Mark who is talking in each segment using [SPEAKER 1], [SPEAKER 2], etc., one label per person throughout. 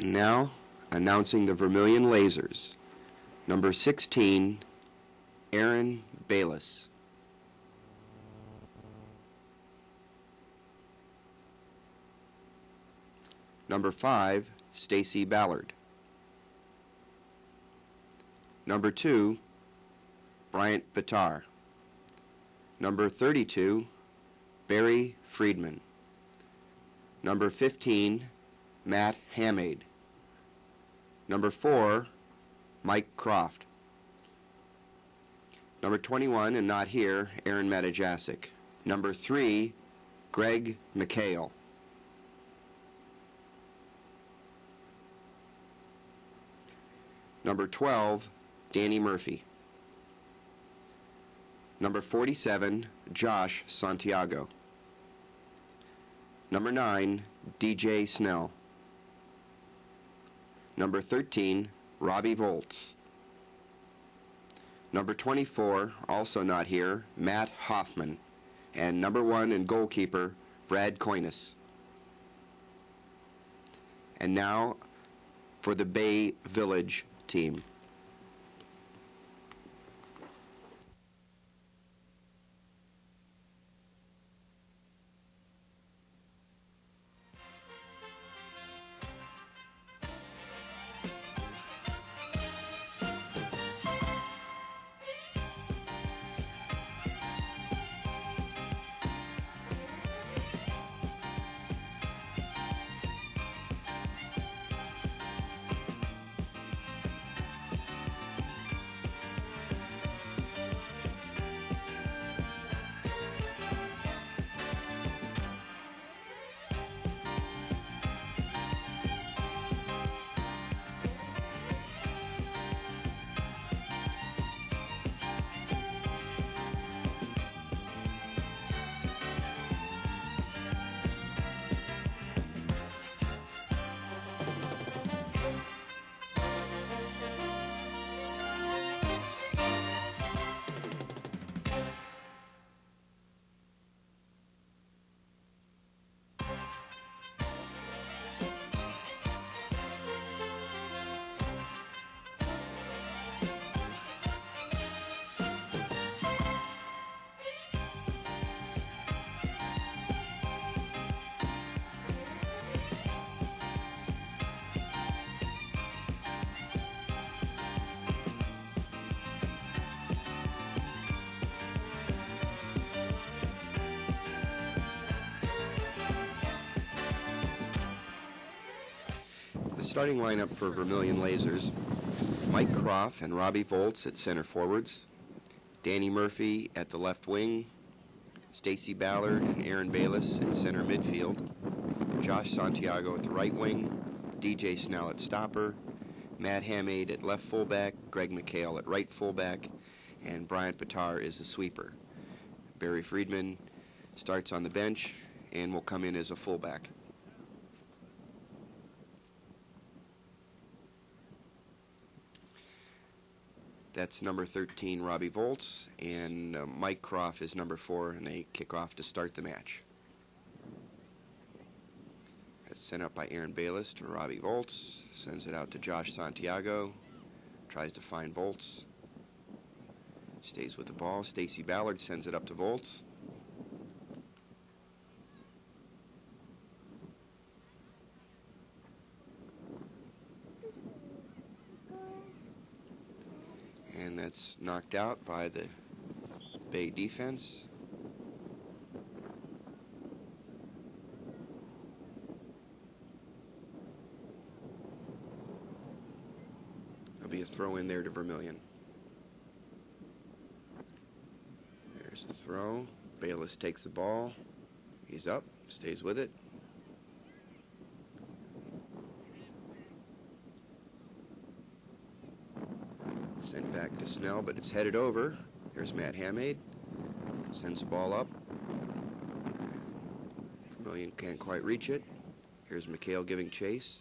[SPEAKER 1] And now, announcing the Vermilion Lasers. Number 16, Aaron Bayless. Number 5, Stacy Ballard. Number 2, Bryant Bitar. Number 32, Barry Friedman. Number 15, Matt Hamade. Number 4, Mike Croft. Number 21, and not here, Aaron Matajasic. Number 3, Greg McHale. Number 12, Danny Murphy. Number 47, Josh Santiago. Number 9, DJ Snell. Number 13, Robbie Volts. Number 24, also not here, Matt Hoffman. And number 1 and goalkeeper, Brad Coinis. And now for the Bay Village team. Starting lineup for Vermilion Lasers: Mike Croft and Robbie Volts at center forwards, Danny Murphy at the left wing, Stacy Ballard and Aaron Bayless at center midfield, Josh Santiago at the right wing, DJ Snell at stopper, Matt Hamade at left fullback, Greg McHale at right fullback, and Bryant Bitar is the sweeper. Barry Friedman starts on the bench and will come in as a fullback. That's number 13, Robbie Volts, and Mike Croft is number 4, and they kick off to start the match. That's sent up by Aaron Bayless to Robbie Volts, sends it out to Josh Santiago, tries to find Volts, stays with the ball. Stacy Ballard sends it up to Volts. And that's knocked out by the Bay defense. There'll be a throw in there to Vermilion. There's a throw. Bayless takes the ball. He's up, stays with it. Sent back to Snell, but it's headed over. There's Matt Hamade. Sends the ball up. Vermilion can't quite reach it. Here's McHale giving chase.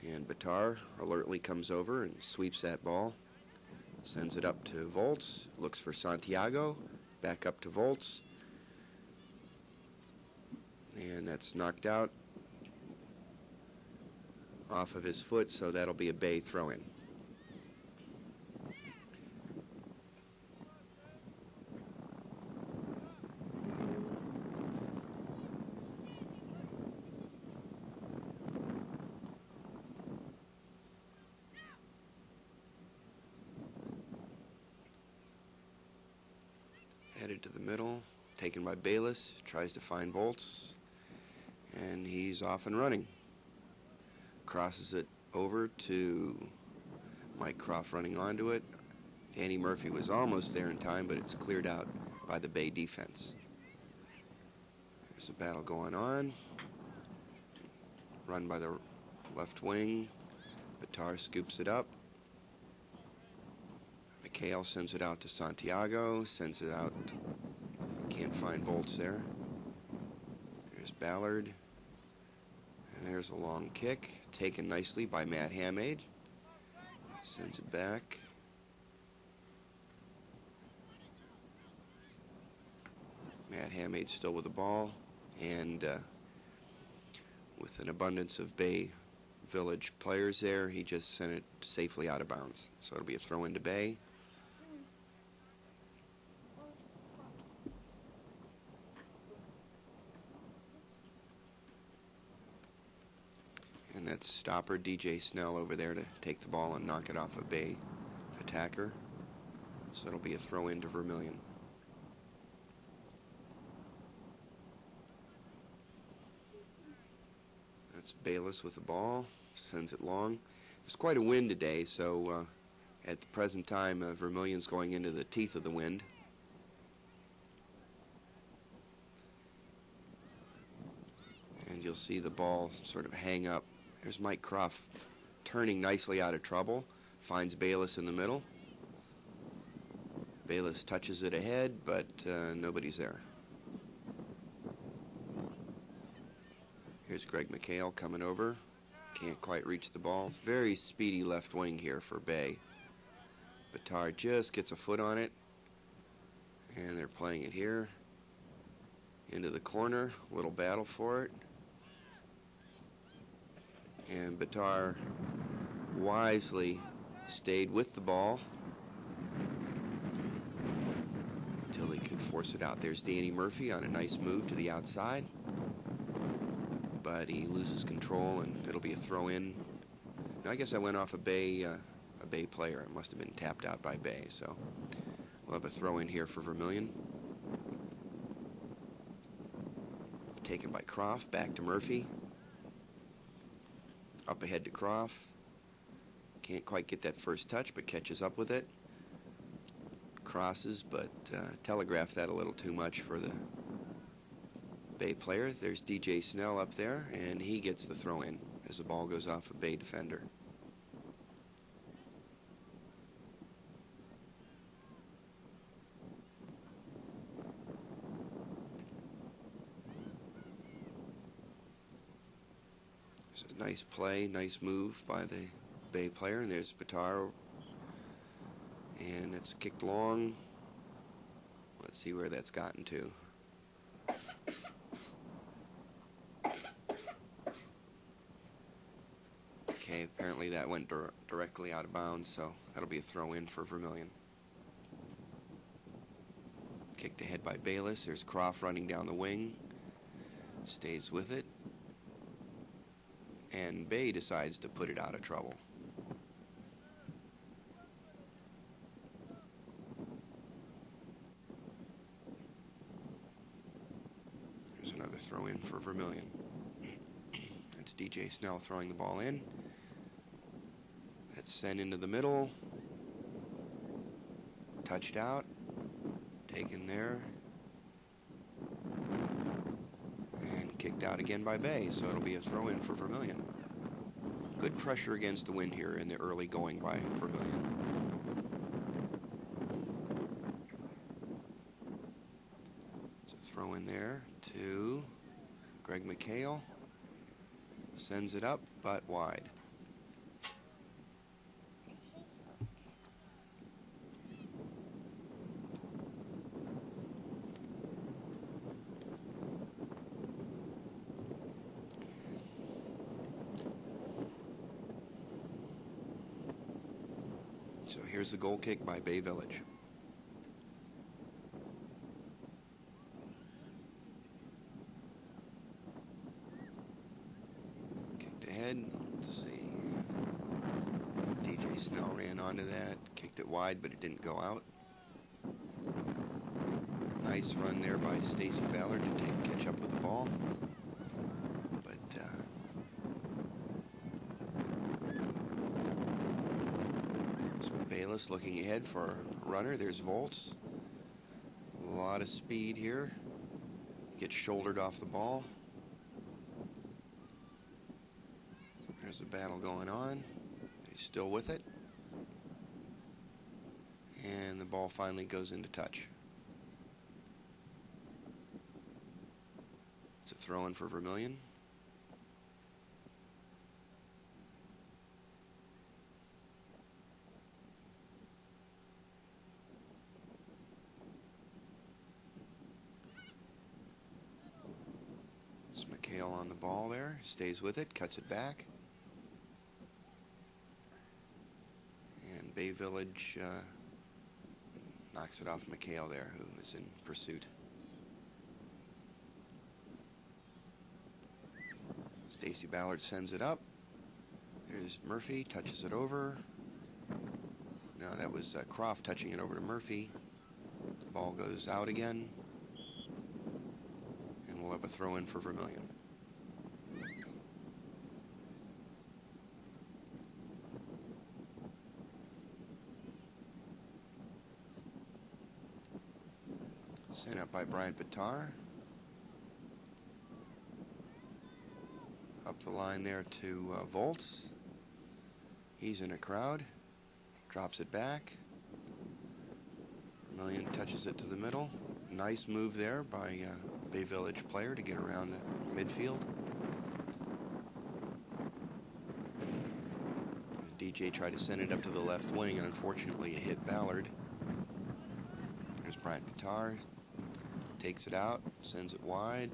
[SPEAKER 1] And Bitar alertly comes over and sweeps that ball. Sends it up to Volts. Looks for Santiago. Back up to Volts. And that's knocked out off of his foot, so that'll be a Bay throw-in. Headed to the middle, taken by Bayless, tries to find Volts, and he's off and running. Crosses it over to Mike Croft running onto it. Danny Murphy was almost there in time, but it's cleared out by the Bay defense. There's a battle going on. Run by the left wing. Bitar scoops it up. McHale sends it out to Santiago, sends it out. Can't find Volts there. There's Ballard. And there's a long kick, taken nicely by Matt Hamade. Sends it back. Matt Hamade still with the ball, and with an abundance of Bay Village players there, he just sent it safely out of bounds. So it'll be a throw into Bay. And that's stopper DJ Snell over there to take the ball and knock it off a Bay attacker. So it'll be a throw into Vermilion. That's Bayless with the ball, sends it long. There's quite a wind today, so at the present time, Vermilion's going into the teeth of the wind. And you'll see the ball sort of hang up. There's Mike Croft turning nicely out of trouble, finds Bayless in the middle. Bayless touches it ahead, but nobody's there. Here's Greg McHale coming over. Can't quite reach the ball. Very speedy left wing here for Bay. Bitar just gets a foot on it, and they're playing it here. Into the corner, little battle for it. And Bitar wisely stayed with the ball until he could force it out. There's Danny Murphy on a nice move to the outside, but he loses control, and it'll be a throw-in. Now, I guess I went off a Bay player. It must have been tapped out by Bay, so we'll have a throw-in here for Vermilion. Taken by Croft, back to Murphy. Up ahead to Croft. Can't quite get that first touch, but catches up with it. Crosses, but telegraphed that a little too much for the Bay player. There's DJ Snell up there, and he gets the throw-in as the ball goes off a Bay defender. Nice play, nice move by the Bay player, and there's Bitar, and it's kicked long. Let's see where that's gotten to. Okay, apparently that went directly out of bounds, so that'll be a throw-in for Vermilion. Kicked ahead by Bayless. There's Croft running down the wing. Stays with it. And Bay decides to put it out of trouble. There's another throw in for Vermilion. That's DJ Snell throwing the ball in. That's sent into the middle. Touched out. Taken there. Kicked out again by Bay, so it'll be a throw-in for Vermilion. Good pressure against the wind here in the early going by Vermilion. It's a throw-in there to Greg McHale. Sends it up, but wide. So here's the goal kick by Bay Village. Kicked ahead. Let's see. DJ Snell ran onto that. Kicked it wide, but it didn't go out. Nice run there by Stacy Ballard to catch up with the ball. But Bayless looking ahead for a runner. There's Volts. A lot of speed here. Gets shouldered off the ball. There's a battle going on. He's still with it. And the ball finally goes into touch. It's a throw-in for Vermilion. It's McHale on the ball there. Stays with it, cuts it back. And Bay Village knocks it off McHale there, who is in pursuit. Stacy Ballard sends it up. There's Murphy, touches it over. No, that was Croft touching it over to Murphy. The ball goes out again. And we'll have a throw-in for Vermilion. Sent up by Brian Bitar. Up the line there to Volts. He's in a crowd. Drops it back. Vermilion touches it to the middle. Nice move there by Bay Village player to get around the midfield. DJ tried to send it up to the left wing, and unfortunately it hit Ballard. There's Brian Bitar. Takes it out, sends it wide.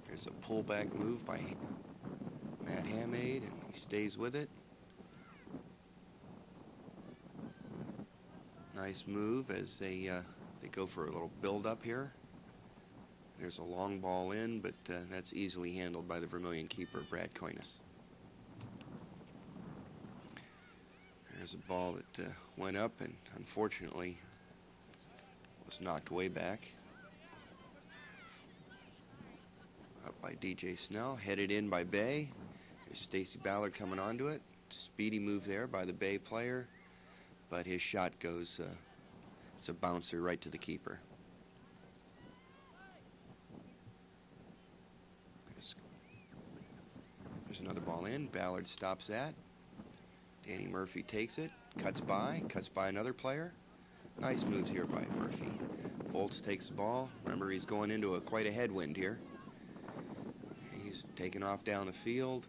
[SPEAKER 1] There's a pullback move by Matt Hamade, and he stays with it. Nice move as they go for a little build-up here. There's a long ball in, but that's easily handled by the Vermilion keeper, Brad Coynes. There's a ball that went up and unfortunately was knocked way back. Up by DJ Snell, headed in by Bay. There's Stacy Ballard coming onto it. Speedy move there by the Bay player, but his shot goes, it's a bouncer right to the keeper. There's another ball in. Ballard stops that. Danny Murphy takes it, cuts by another player. Nice moves here by Murphy. Volts takes the ball. Remember, he's going into quite a headwind here. He's taking off down the field.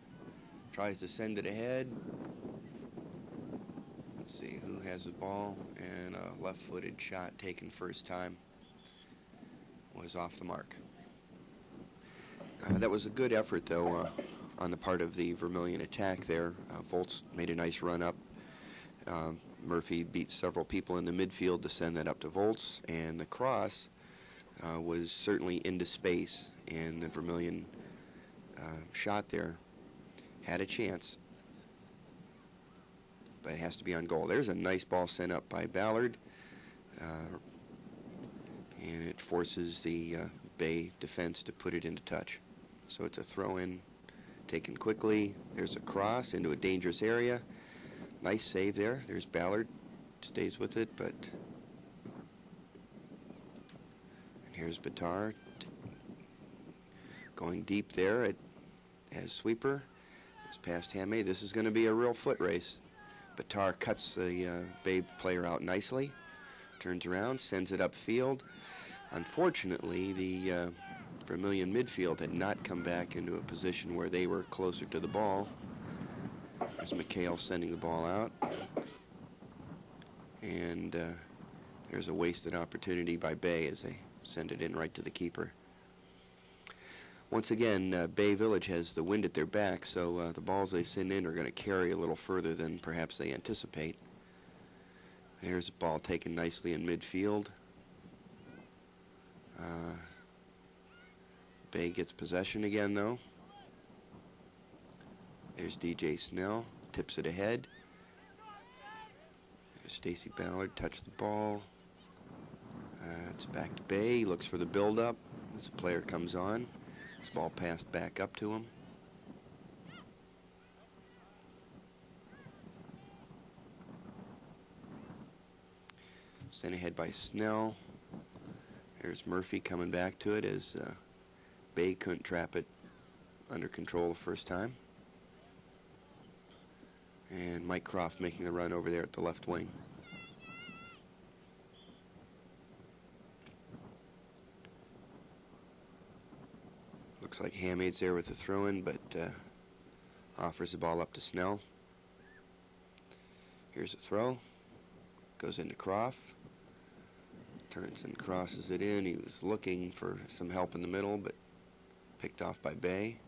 [SPEAKER 1] Tries to send it ahead. Let's see who has the ball, and a left-footed shot taken first time was off the mark. That was a good effort, though, on the part of the Vermilion attack there. Volts made a nice run up. Murphy beat several people in the midfield to send that up to Volts, and the cross was certainly into space, and the Vermilion shot there had a chance, but it has to be on goal. There's a nice ball sent up by Ballard, and it forces the Bay defense to put it into touch. So it's a throw-in taken quickly. There's a cross into a dangerous area. Nice save there. There's Ballard. Stays with it, but... And here's Bitar going deep there as sweeper. It's past Hamay. This is going to be a real foot race. Bitar cuts the Bay player out nicely. Turns around, sends it upfield. Unfortunately, the Vermilion midfield had not come back into a position where they were closer to the ball. There's McHale sending the ball out. And there's a wasted opportunity by Bay as they send it in right to the keeper. Once again, Bay Village has the wind at their back, so the balls they send in are going to carry a little further than perhaps they anticipate. There's the ball taken nicely in midfield. Bay gets possession again, though. There's DJ Snell, tips it ahead. There's Stacy Ballard, touched the ball. It's back to Bay, looks for the build-up. As the player comes on, this ball passed back up to him. Sent ahead by Snell. There's Murphy coming back to it as Bay couldn't trap it under control the first time. And Mike Croft making the run over there at the left wing. Looks like Hammade's there with the throw-in, but offers the ball up to Snell. Here's a throw. Goes into Croft. Turns and crosses it in. He was looking for some help in the middle, but picked off by Bay.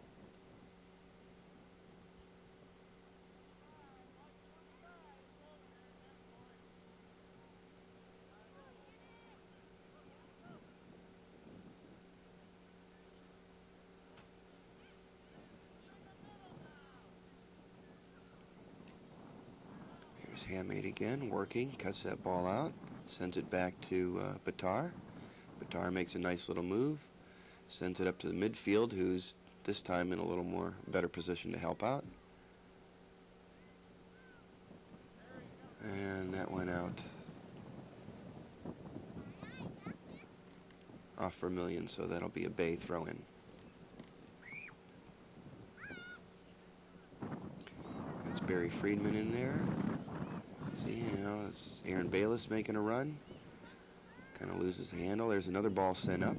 [SPEAKER 1] Here's Hammade again, working, cuts that ball out, sends it back to Batar. Batar makes a nice little move, sends it up to the midfield, who's this time in a little more better position to help out. And that went out off Vermilion, so that'll be a Bay throw-in. That's Barry Friedman in there. See, you know, it's Aaron Bayless making a run. Kind of loses the handle. There's another ball sent up.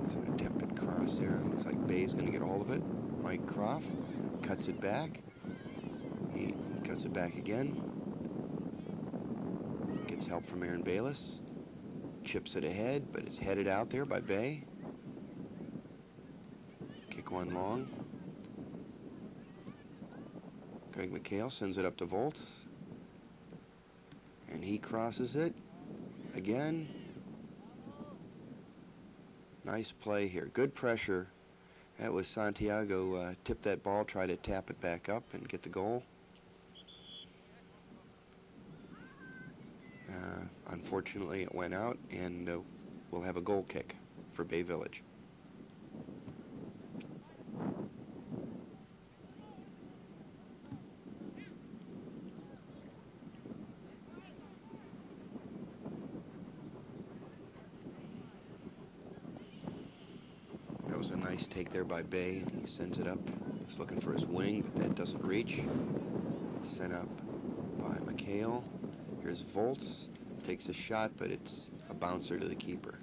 [SPEAKER 1] It's an attempted cross there. Looks like Bay's going to get a hold of it. Mike Croft cuts it back. He cuts it back again. Gets help from Aaron Bayless. Chips it ahead, but it's headed out there by Bay. Kick one long. Greg McHale sends it up to Volts. And he crosses it again. Nice play here. Good pressure. That was Santiago tipped that ball, tried to tap it back up and get the goal. Unfortunately, it went out, and we'll have a goal kick for Bay Village. That was a nice take there by Bay, and he sends it up. He's looking for his wing, but that doesn't reach. It's sent up by McHale. Here's Volts. Takes a shot, but it's a bouncer to the keeper.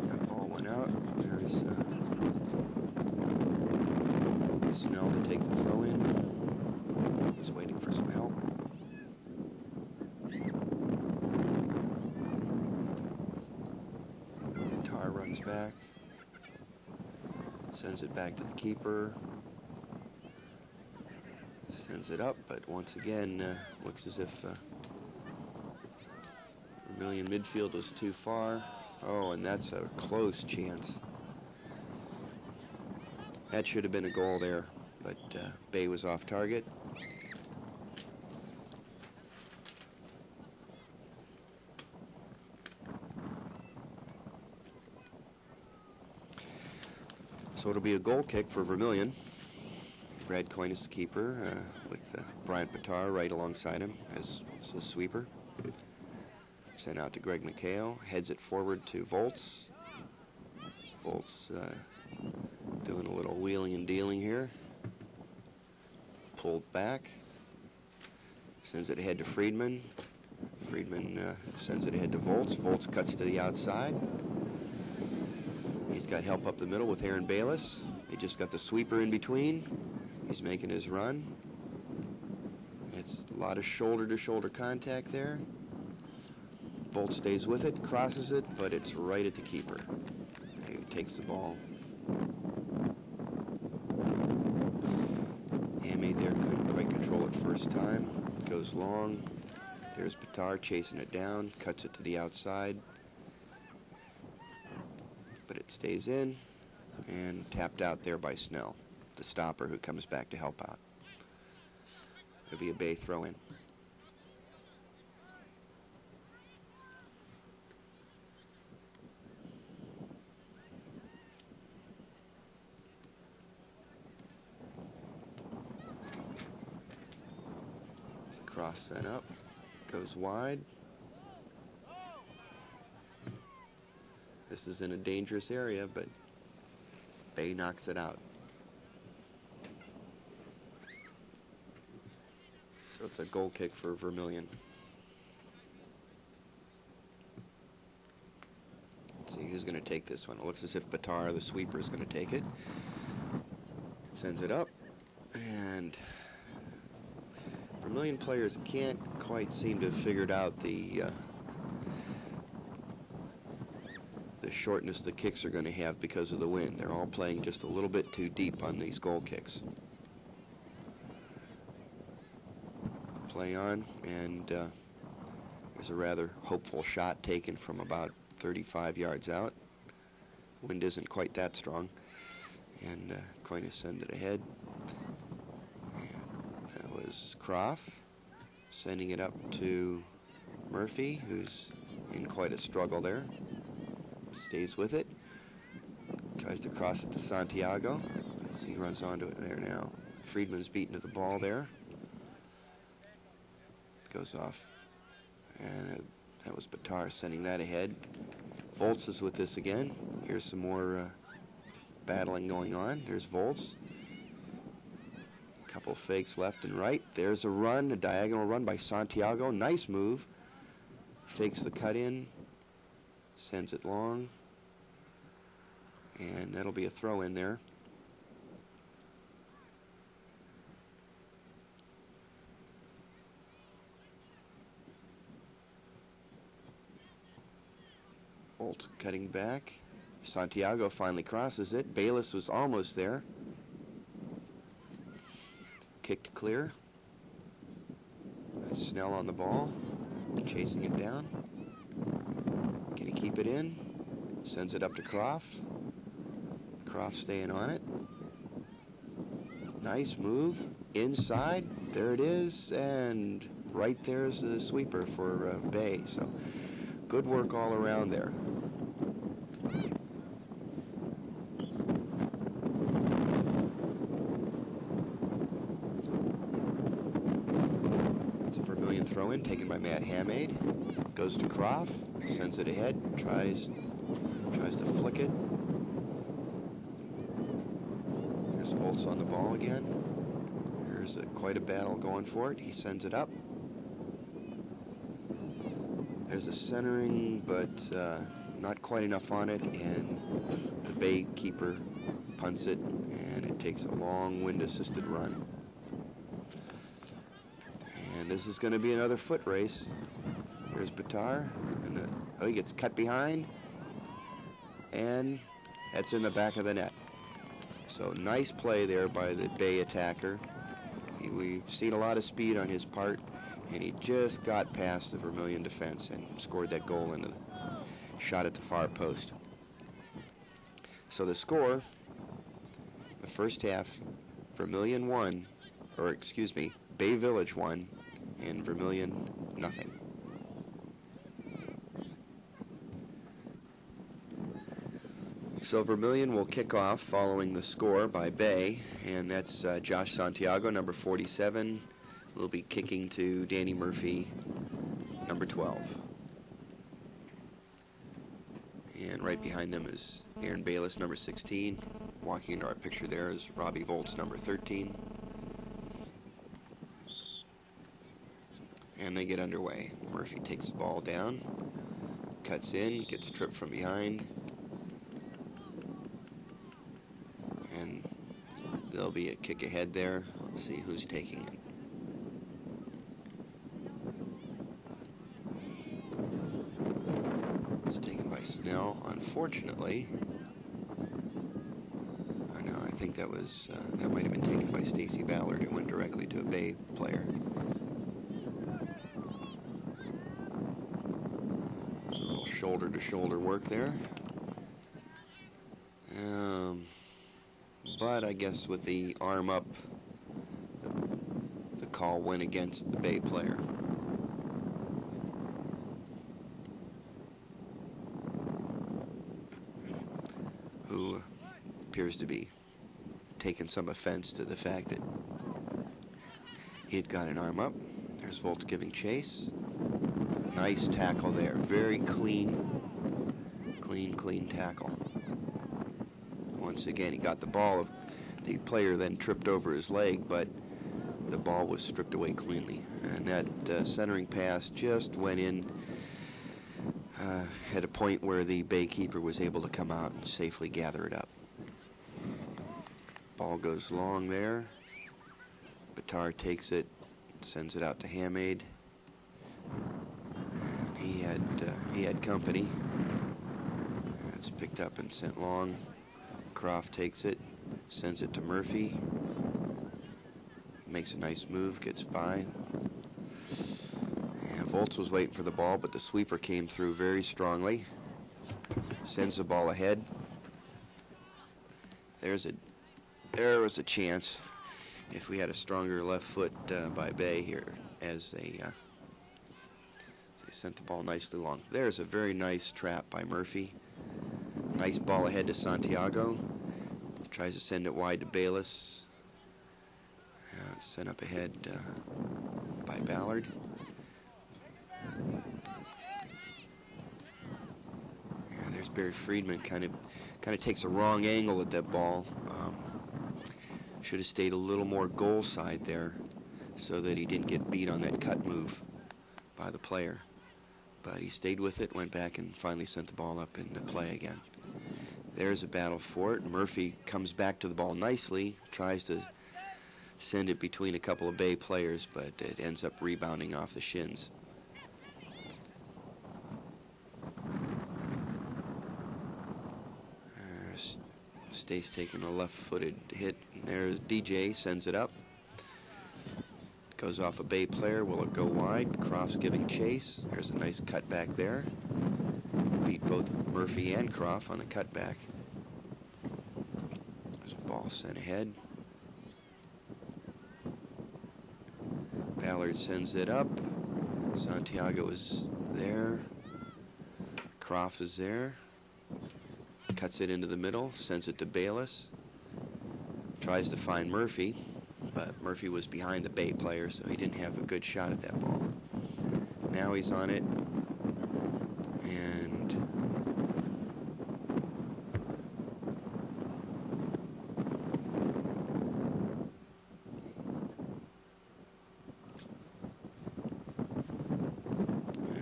[SPEAKER 1] That ball went out. There's Snell to take the throw in. He's waiting for some help. Runs back, sends it back to the keeper, sends it up, but once again looks as if Vermilion midfield was too far. Oh, and that's a close chance. That should have been a goal there, but Bay was off target. So it'll be a goal kick for Vermilion. Brad Coyne is the keeper, with Bryant Batar right alongside him as the sweeper. Sent out to Greg McHale, heads it forward to Volts. Volts doing a little wheeling and dealing here. Pulled back. Sends it ahead to Friedman. Friedman sends it ahead to Volts. Volts cuts to the outside. He's got help up the middle with Aaron Bayless. They just got the sweeper in between. He's making his run. It's A lot of shoulder-to-shoulder contact there. Bolt stays with it, crosses it, but it's right at the keeper. He takes the ball. Hamade there couldn't quite control it first time. Goes long. There's Batar chasing it down, cuts it to the outside. But it stays in and tapped out there by Snell, the stopper who comes back to help out. It'll be a Bay throw-in. Cross sent up, goes wide. This is in a dangerous area, but Bay knocks it out. So it's a goal kick for Vermilion. Let's see who's going to take this one. It looks as if Batar, the sweeper, is going to take it. Sends it up, and Vermilion players can't quite seem to have figured out the shortness the kicks are going to have because of the wind. They're all playing just a little bit too deep on these goal kicks. Play on, and there's a rather hopeful shot taken from about 35 yards out. Wind isn't quite that strong, and going to send it ahead. Was Croft sending it up to Murphy, who's in quite a struggle there. Stays with it. Tries to cross it to Santiago. Let's see, he runs onto it there now. Friedman's beaten to the ball there. Goes off. And that was Batar sending that ahead. Volts is with this again. Here's some more battling going on. Here's Volts. Couple fakes left and right. There's a run, a diagonal run by Santiago. Nice move. Fakes the cut in. Sends it long. And that'll be a throw in there. Bolt cutting back. Santiago finally crosses it. Bayless was almost there. Kicked clear. That's Snell on the ball, chasing it down. Can he keep it in? Sends it up to Croft. Croft staying on it. Nice move. Inside. There it is. And right there's the sweeper for Bay. So good work all around there. Throw-in taken by Matt Hamade. Goes to Croft, sends it ahead, tries to flick it. There's Volts on the ball again. There's quite a battle going for it. He sends it up. There's a centering, but not quite enough on it, and the Bay keeper punts it, and it takes a long wind-assisted run. And this is going to be another foot race. Here's Batar, and he gets cut behind, and that's in the back of the net. So nice play there by the Bay attacker. We've seen a lot of speed on his part, and he just got past the Vermilion defense and scored that goal into the shot at the far post. So the score, the first half, Vermilion won, or excuse me, Bay Village won, and Vermilion nothing. So Vermilion will kick off following the score by Bay, and that's Josh Santiago, number 47, will be kicking to Danny Murphy, number 12. And right behind them is Aaron Bayless, number 16. Walking into our picture there is Robbie Volts, number 13. And they get underway. Murphy takes the ball down, cuts in, gets tripped from behind, and there'll be a kick ahead there. Let's see who's taking it. Snell, unfortunately, no, I think that was that might have been taken by Stacy Ballard. It went directly to a Bay player. There's a little shoulder-to-shoulder work there. But I guess with the arm up, the call went against the Bay player. Who appears to be taking some offense to the fact that he had got an arm up. There's Volts giving chase. Nice tackle there. Very clean tackle. Once again, he got the ball. The player then tripped over his leg, but the ball was stripped away cleanly. And that centering pass just went in at a point where the Bay keeper was able to come out and safely gather it up. Ball goes long there. Batar takes it, sends it out to Hamade. And he had company. It's picked up and sent long. Croft takes it, sends it to Murphy. Makes a nice move, gets by. And Volts was waiting for the ball, but the sweeper came through very strongly. Sends the ball ahead. There was a chance if we had a stronger left foot by Bay here as they sent the ball nicely long. There's a very nice trap by Murphy. Nice ball ahead to Santiago. Tries to send it wide to Bayless. Sent up ahead by Ballard. Yeah, there's Barry Friedman. Kind of takes a wrong angle at that ball. Should have stayed a little more goal side there so that he didn't get beat on that cut move by the player. But he stayed with it, went back, and finally sent the ball up into play again. There's a battle for it. Murphy comes back to the ball nicely, tries to send it between a couple of Bay players, but it ends up rebounding off the shins. Stace taking a left-footed hit. There's DJ, sends it up. Goes off a Bay player. Will it go wide? Croft's giving chase. There's a nice cutback there. Beat both Murphy and Croft on the cutback. There's a ball sent ahead. Ballard sends it up. Santiago is there. Croft is there. Cuts it into the middle, sends it to Bayless. Tries to find Murphy, but Murphy was behind the Bay player, so he didn't have a good shot at that ball. Now he's on it, and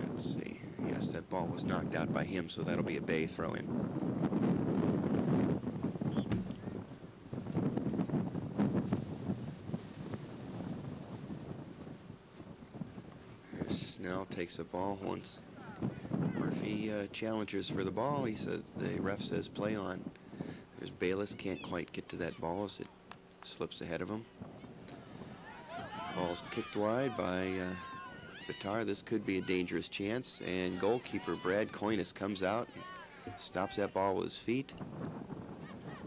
[SPEAKER 1] let's see. Yes, that ball was knocked out by him, so that'll be a Bay throw-in. Takes the ball once. Murphy challenges for the ball. He says, the ref says play on. There's Bayless, can't quite get to that ball as it slips ahead of him. Ball's kicked wide by Batar. This could be a dangerous chance, and goalkeeper Brad Coinis comes out and stops that ball with his feet.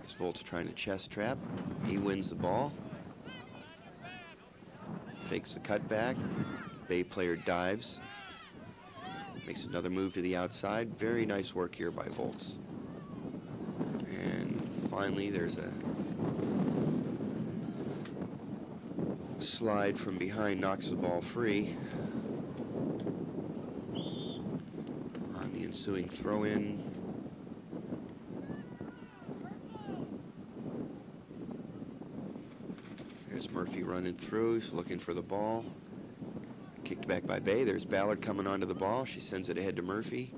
[SPEAKER 1] As Volt's trying to chest trap. He wins the ball. Fakes the cutback. Bay player dives. Makes another move to the outside. Very nice work here by Volts. And finally, there's a slide from behind, knocks the ball free. On the ensuing throw-in, there's Murphy running through. He's looking for the ball. Kicked back by Bay. There's Ballard coming onto the ball. She sends it ahead to Murphy.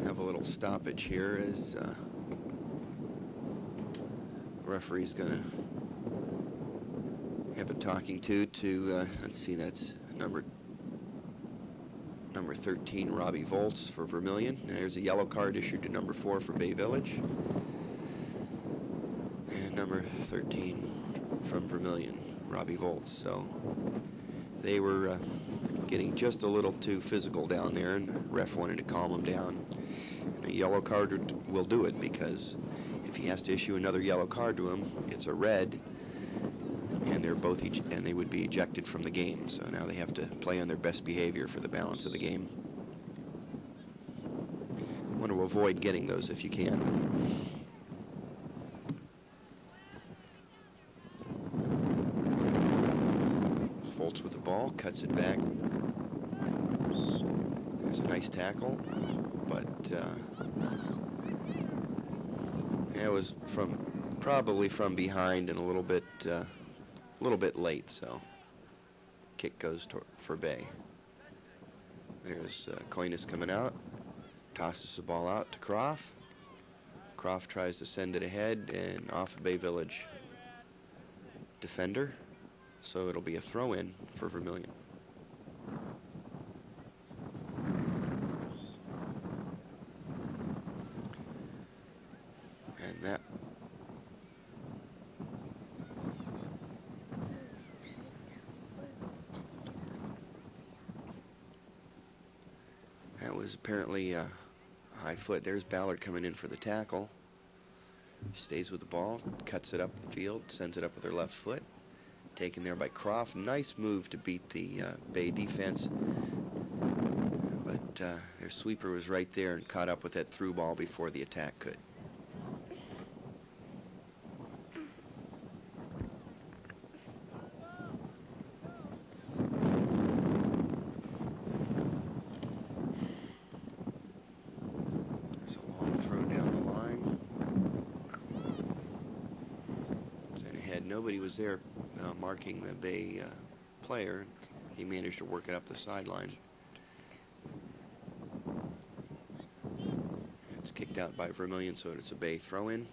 [SPEAKER 1] Have a little stoppage here as referee's going to have a talking to let's see, that's number 13, Robbie Volts for Vermilion. There's a yellow card issued to number 4 for Bay Village. And number 13 from Vermilion, Robbie Volts. So they were getting just a little too physical down there, and the ref wanted to calm them down. And a yellow card will do it, because if he has to issue another yellow card to him, it's a red, and they're both and they would be ejected from the game. So now they have to play on their best behavior for the balance of the game. Want to avoid getting those if you can. Volts with the ball, cuts it back. There's a nice tackle, but it was probably from behind and a little bit late. So kick goes for Bay. There's Coinis coming out, tosses the ball out to Croft. Croft tries to send it ahead and off a Bay Village defender. So it'll be a throw-in for Vermilion. And that was apparently a high foot. There's Ballard coming in for the tackle. Stays with the ball, cuts it up the field, sends it up with her left foot. Taken there by Croft. Nice move to beat the Bay defense. But their sweeper was right there and caught up with that through ball before the attack could. There's a long throw down the line. Sent ahead. Nobody was there marking the Bay player. He managed to work it up the sideline. It's kicked out by Vermilion, so it's a Bay throw-in.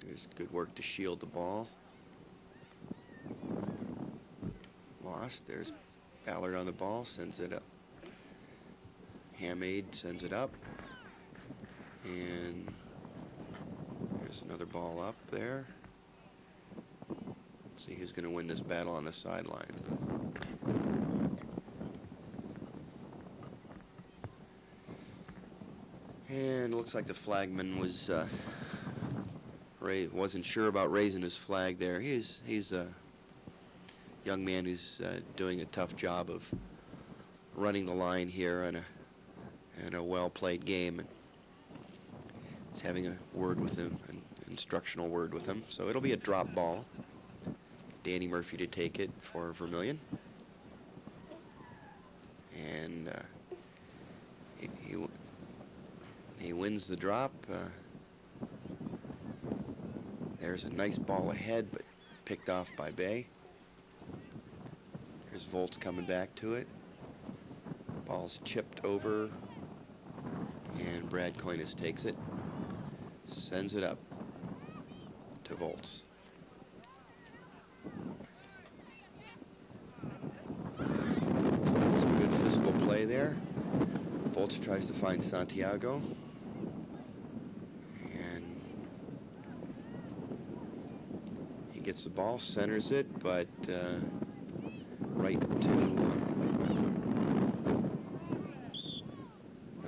[SPEAKER 1] There's good work to shield the ball. Lost. There's Ballard on the ball, sends it up. Hamade sends it up. And there's another ball up there. Let's see who's going to win this battle on the sideline. And it looks like the flagman wasn't sure about raising his flag there. He's a young man who's doing a tough job of running the line here in a well-played game. And he's having a word with him, an instructional word with him. So it'll be a drop ball. Danny Murphy to take it for Vermilion. And he wins the drop. There's a nice ball ahead, but picked off by Bay. There's Volts coming back to it. Ball's chipped over, and Brad Coinis takes it. Sends it up to Volts. Some good physical play there. Volts tries to find Santiago. And he gets the ball, centers it, but right to...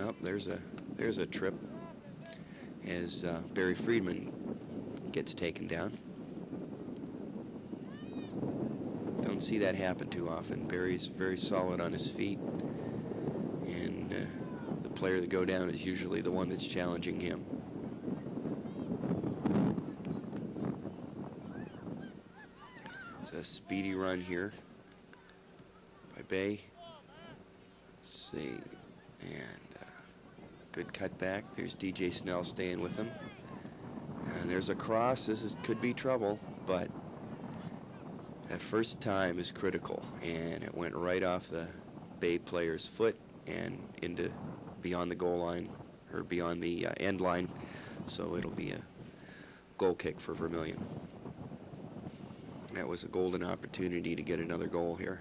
[SPEAKER 1] oh, there's a trip as Barry Friedman gets taken down. Don't see that happen too often. Barry's very solid on his feet, and the player to go down is usually the one that's challenging him. It's a speedy run here by Bay. Let's see, and good cutback. There's DJ Snell staying with him. And there's a cross. Could be trouble, but that first time is critical, and it went right off the Bay player's foot and into beyond the goal line, or beyond the end line. So it'll be a goal kick for Vermilion. That was a golden opportunity to get another goal here.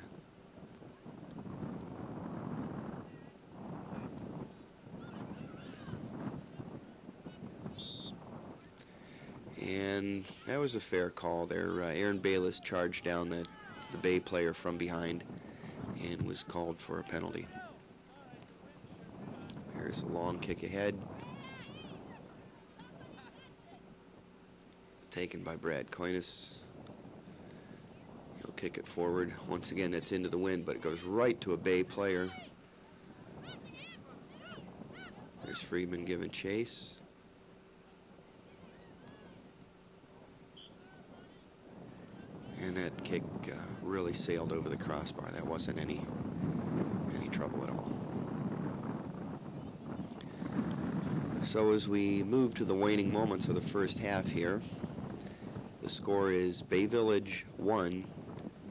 [SPEAKER 1] And that was a fair call there. Aaron Bayless charged down the Bay player from behind and was called for a penalty. Here's a long kick ahead. Taken by Brad Coinis. He'll kick it forward. Once again, that's into the wind, but it goes right to a Bay player. There's Friedman giving chase. And that kick really sailed over the crossbar. That wasn't any trouble at all. So as we move to the waning moments of the first half here, the score is Bay Village 1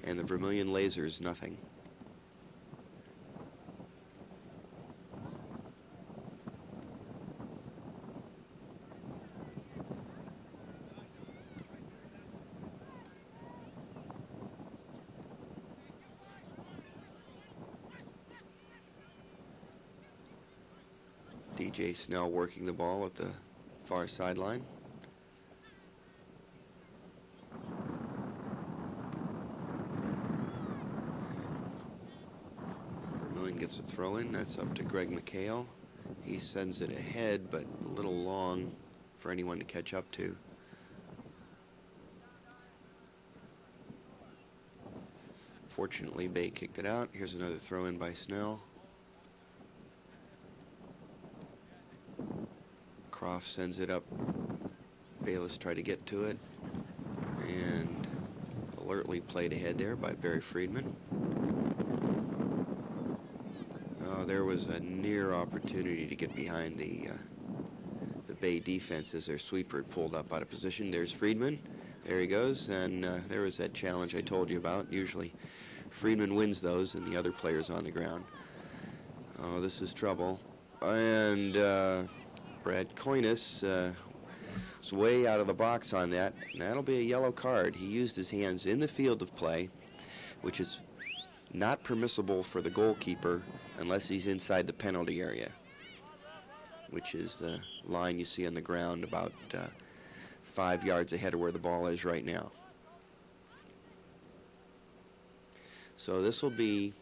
[SPEAKER 1] and the Vermilion Lasers nothing. DJ Snell working the ball at the far sideline. Vermilion gets a throw in. That's up to Greg McHale. He sends it ahead, but a little long for anyone to catch up to. Fortunately, Bay kicked it out. Here's another throw in by Snell. Croft sends it up. Bayless tried to get to it, and alertly played ahead there by Barry Friedman. Oh, there was a near opportunity to get behind the Bay defense as their sweeper had pulled up out of position. There's Friedman. There he goes, and there was that challenge I told you about. Usually Friedman wins those, and the other player's on the ground. Oh, this is trouble. And Brad Coinis is way out of the box on that. And that'll be a yellow card. He used his hands in the field of play, which is not permissible for the goalkeeper unless he's inside the penalty area, which is the line you see on the ground about 5 yards ahead of where the ball is right now. So this will be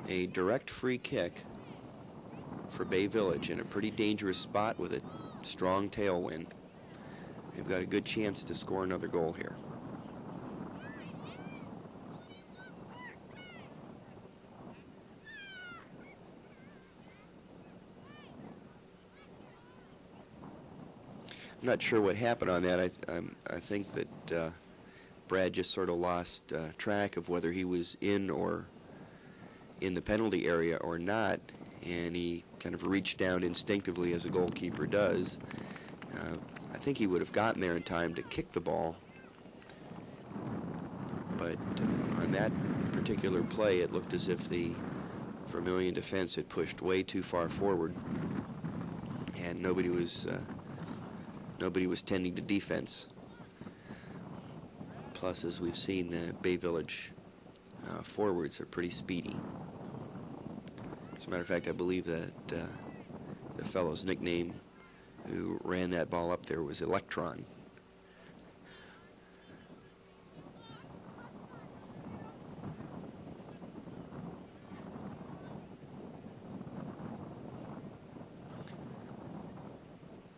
[SPEAKER 1] a direct free kick for Bay Village in a pretty dangerous spot with a strong tailwind. They've got a good chance to score another goal here. I'm not sure what happened on that. I think that Brad just sort of lost track of whether he was in the penalty area or not, and he kind of reached down instinctively as a goalkeeper does. I think he would have gotten there in time to kick the ball, but on that particular play it looked as if the Vermilion defense had pushed way too far forward, and nobody was tending to defense. Plus, as we've seen, the Bay Village forwards are pretty speedy. As a matter of fact, I believe that the fellow's nickname who ran that ball up there was Electron.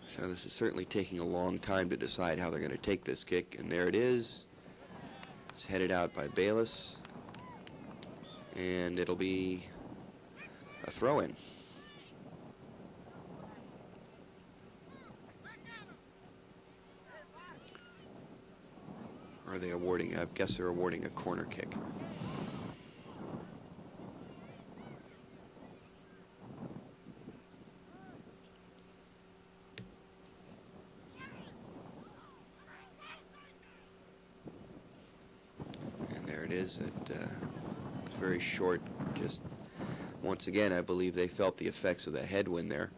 [SPEAKER 1] So this is certainly taking a long time to decide how they're going to take this kick, and there it is. It's headed out by Bayless, and it'll be a throw-in. Or are they awarding? I guess they're awarding a corner kick. And there it is. It's very short. Just once again, I believe they felt the effects of the headwind there.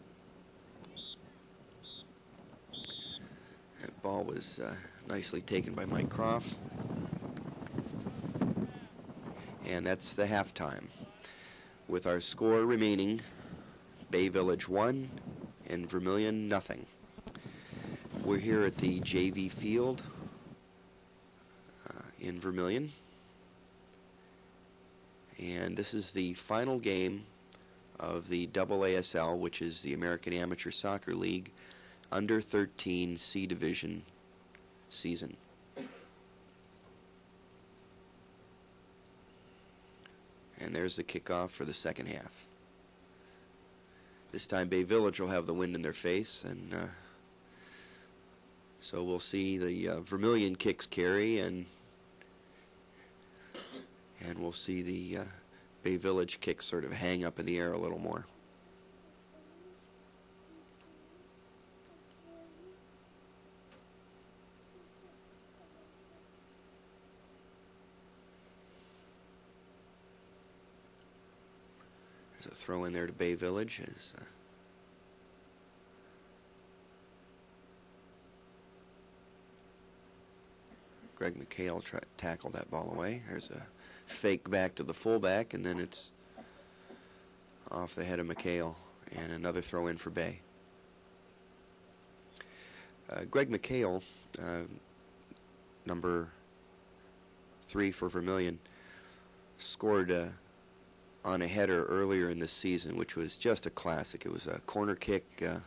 [SPEAKER 1] ball was nicely taken by Mike Croft. And that's the halftime. With our score remaining, Bay Village 1 and Vermilion nothing. We're here at the JV field in Vermilion. And this is the final game of the AASL, which is the American Amateur Soccer League, under 13 C Division season. And there's the kickoff for the second half. This time Bay Village will have the wind in their face, and so we'll see the Vermilion kicks carry, and we'll see the Bay Village kicks sort of hang up in the air a little more. There's a throw in there to Bay Village as Greg McHale tackled that ball away. There's a fake back to the fullback, and then it's off the head of McHale, and another throw in for Bay. Greg McHale, number 3 for Vermilion, scored on a header earlier in the season, which was just a classic. It was a corner kick. It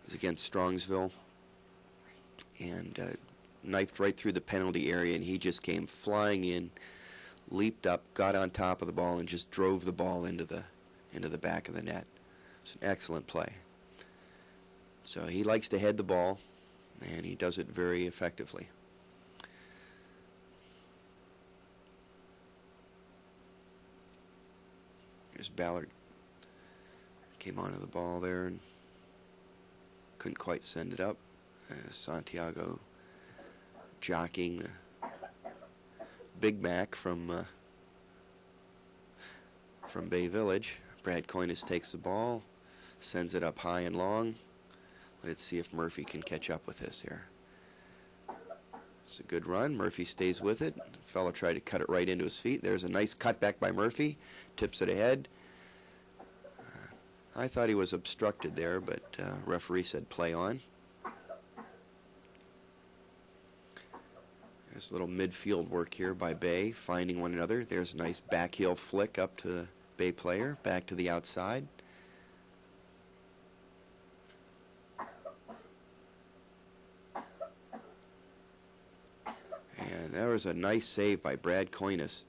[SPEAKER 1] was against Strongsville, and knifed right through the penalty area, and he just came flying in, leaped up, got on top of the ball, and just drove the ball into the back of the net. It's an excellent play. So he likes to head the ball, and he does it very effectively. Here's Ballard. Came onto the ball there and couldn't quite send it up. Santiago jockeying the Big Mac from Bay Village. Brad Coynes takes the ball, sends it up high and long. Let's see if Murphy can catch up with this here. It's a good run. Murphy stays with it. The fellow tried to cut it right into his feet. There's a nice cutback by Murphy. Tips it ahead. I thought he was obstructed there, but referee said play on. There's a little midfield work here by Bay, finding one another. There's a nice backheel flick up to the Bay player, back to the outside. And there was a nice save by Brad Coynes.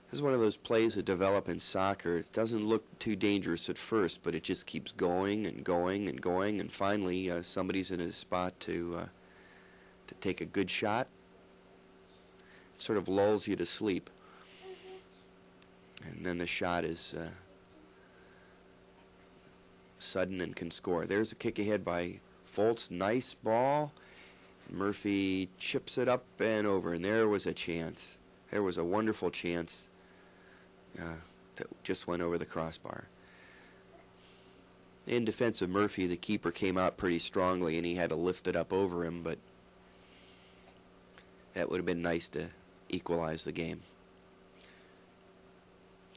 [SPEAKER 1] This is one of those plays that develop in soccer. It doesn't look too dangerous at first, but it just keeps going and going and going, and finally somebody's in his spot to take a good shot. It sort of lulls you to sleep. And then the shot is sudden and can score. There's a kick ahead by Foltz. Nice ball. Murphy chips it up and over, and there was a chance. There was a wonderful chance that just went over the crossbar. In defense of Murphy, the keeper came out pretty strongly, and he had to lift it up over him, but that would have been nice to equalize the game.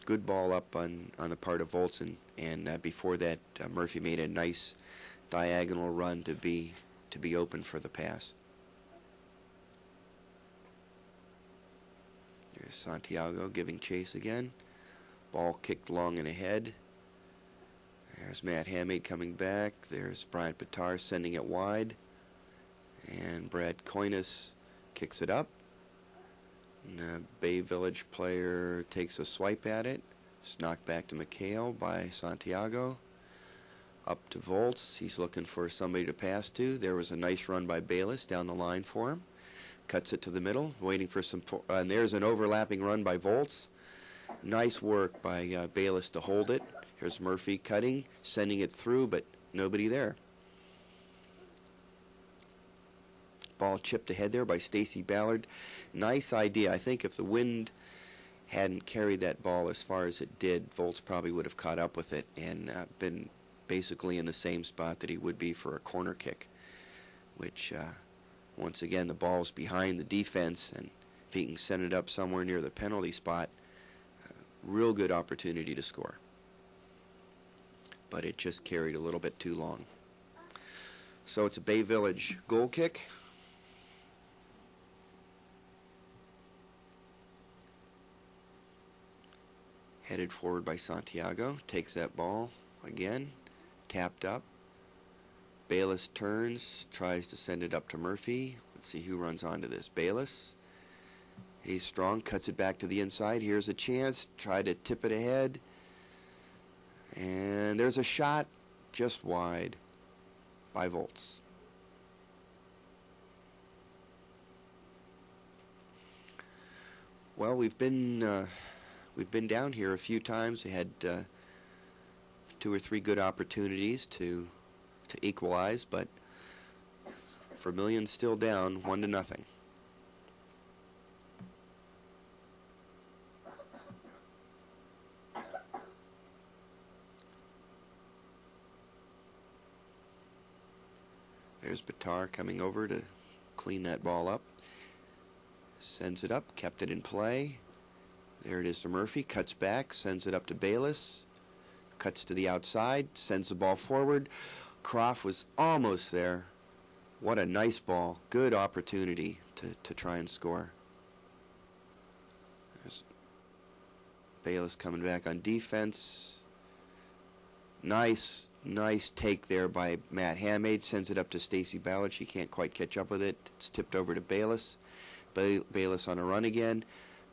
[SPEAKER 1] Good ball up on the part of Voltson, and before that, Murphy made a nice diagonal run to be open for the pass. There's Santiago giving chase again. Ball kicked long and ahead. There's Matt Hamade coming back. There's Brian Pitar sending it wide. And Brad Coynes kicks it up. And a Bay Village player takes a swipe at it. It's knocked back to McHale by Santiago. Up to Voltz. He's looking for somebody to pass to. There was a nice run by Bayless down the line for him. Cuts it to the middle, waiting for some... and there's an overlapping run by Voltz. Nice work by Bayless to hold it. Here's Murphy cutting, sending it through, but nobody there. Ball chipped ahead there by Stacy Ballard. Nice idea. I think if the wind hadn't carried that ball as far as it did, Voltz probably would have caught up with it and been basically in the same spot that he would be for a corner kick. which once again the ball's behind the defense, and if he can send it up somewhere near the penalty spot, real good opportunity to score. But it just carried a little bit too long. So it's a Bay Village goal kick. Headed forward by Santiago, takes that ball again, tapped up. Bayless turns, tries to send it up to Murphy. Let's see who runs onto this. Bayless. He's strong, cuts it back to the inside. Here's a chance, try to tip it ahead. And there's a shot just wide by Volts. Well, we've been down here a few times. We had 2 or 3 good opportunities to equalize, but Vermilion's still down 1-0. There's Batar coming over to clean that ball up. Sends it up, kept it in play. There it is to Murphy, cuts back, sends it up to Bayless. Cuts to the outside, sends the ball forward. Croft was almost there. What a nice ball. Good opportunity to try and score. There's Bayless coming back on defense. Nice take there by Matt Hamade. Sends it up to Stacy Ballard. She can't quite catch up with it. It's tipped over to Bayless. Bayless on a run again.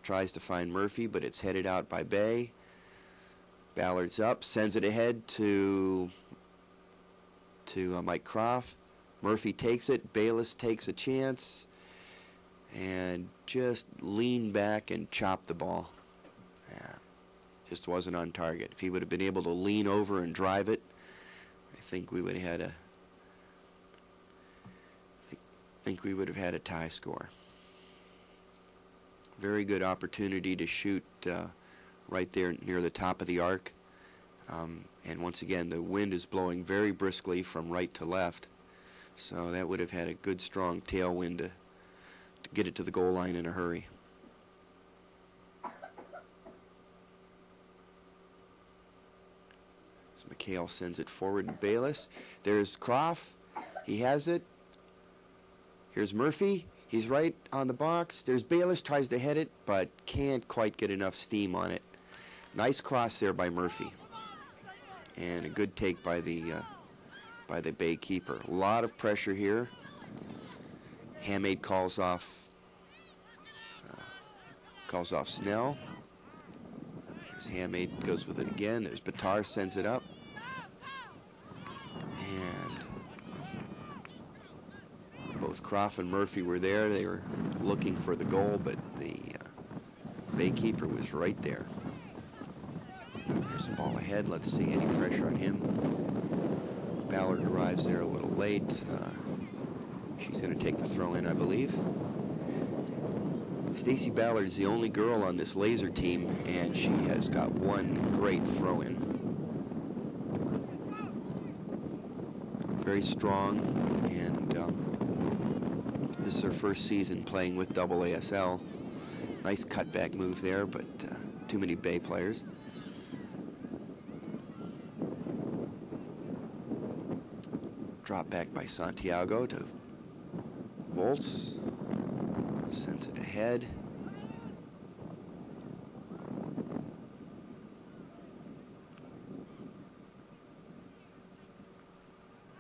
[SPEAKER 1] Tries to find Murphy, but it's headed out by Bay. Ballard's up. Sends it ahead to Mike Croft. Murphy takes it. Bayless takes a chance. And just leaned back and chopped the ball. Yeah, just wasn't on target. If he would have been able to lean over and drive it, I think we would have had a tie score. Very good opportunity to shoot right there near the top of the arc. And once again, the wind is blowing very briskly from right to left. So that would have had a good strong tailwind to get it to the goal line in a hurry. So McHale sends it forward to Bayless. There's Croft. He has it. Here's Murphy. He's right on the box. There's Bayless, tries to head it, but can't quite get enough steam on it. Nice cross there by Murphy. And a good take by the Bay keeper. A lot of pressure here. Hamade calls off Snell. There's Hamade, goes with it again. There's Batar, sends it up. And both Croft and Murphy were there. They were looking for the goal, but the Bay keeper was right there. There's the ball ahead. Let's see any pressure on him. Ballard arrives there a little late. She's going to take the throw in, I believe. Stacy Ballard is the only girl on this laser team, and she has got one great throw in. Very strong, and this is her first season playing with AASL. Nice cutback move there, but too many Bay players. Drop back by Santiago to Volts. Sends it ahead.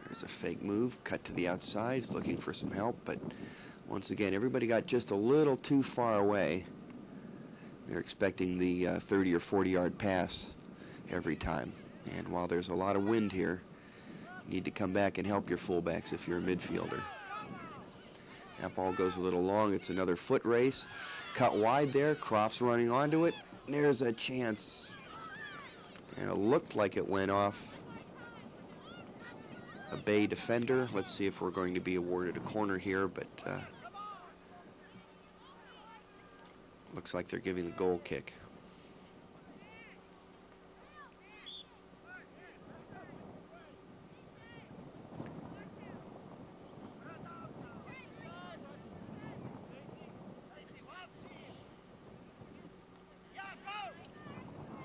[SPEAKER 1] There's a fake move, cut to the outside, looking for some help, but once again, everybody got just a little too far away. They're expecting the 30 or 40-yard pass every time. And while there's a lot of wind here, you need to come back and help your fullbacks if you're a midfielder. That ball goes a little long. It's another foot race. Cut wide there. Croft's running onto it. There's a chance. And it looked like it went off a Bay defender. Let's see if we're going to be awarded a corner here, but looks like they're giving the goal kick.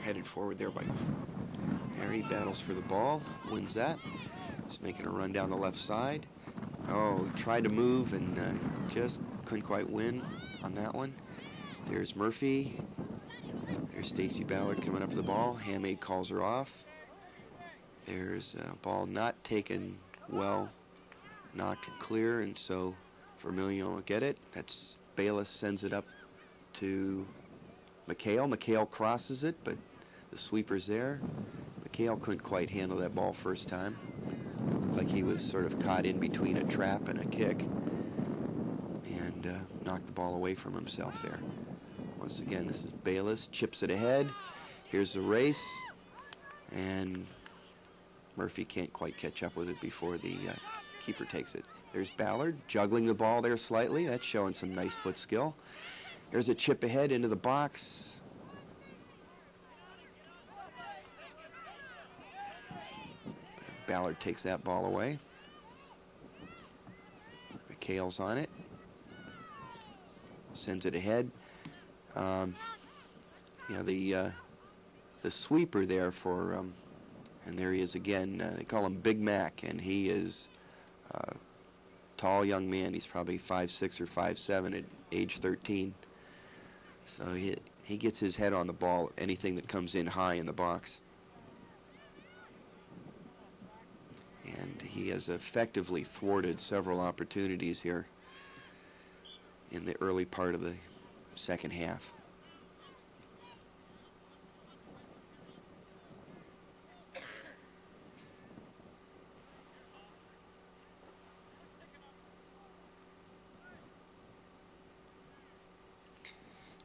[SPEAKER 1] headed forward there by Harry. Battles for the ball, wins that. He's making a run down the left side. Oh, tried to move and just couldn't quite win on that one. There's Murphy. There's Stacy Ballard coming up to the ball. Hamade calls her off. There's a ball not taken well, knocked clear, and so Vermilion will get it. That's Bayless sends it up to McHale. McHale crosses it, but the sweeper's there. McHale couldn't quite handle that ball first time. Looked like he was sort of caught in between a trap and a kick, and knocked the ball away from himself there. Once again, this is Bayless, chips it ahead. Here's the race, and Murphy can't quite catch up with it before the keeper takes it. There's Ballard juggling the ball there slightly. That's showing some nice foot skill. There's a chip ahead into the box. Ballard takes that ball away. McHale's on it. Sends it ahead. The sweeper there for, and there he is again. They call him Big Mac, and he is a tall young man. He's probably 5'6" or 5'7" at age 13. So he gets his head on the ball, anything that comes in high in the box. And he has effectively thwarted several opportunities here in the early part of the second half.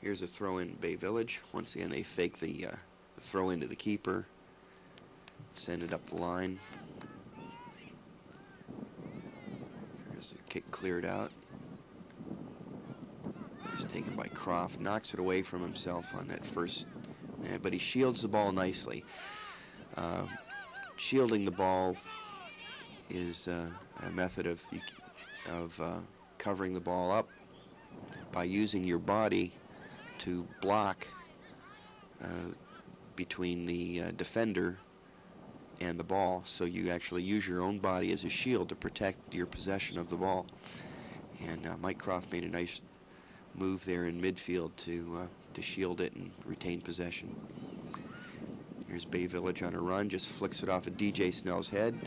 [SPEAKER 1] Here's a throw in Bay Village. Once again, they fake the throw into the keeper, send it up the line. There's a kick cleared out. It's taken by Croft, knocks it away from himself on that first, but he shields the ball nicely. Shielding the ball is a method of covering the ball up by using your body to block between the defender and the ball, so you actually use your own body as a shield to protect your possession of the ball. And Mike Croft made a nice move there in midfield to shield it and retain possession. Here's Bay Village on a run, just flicks it off of DJ Snell's head.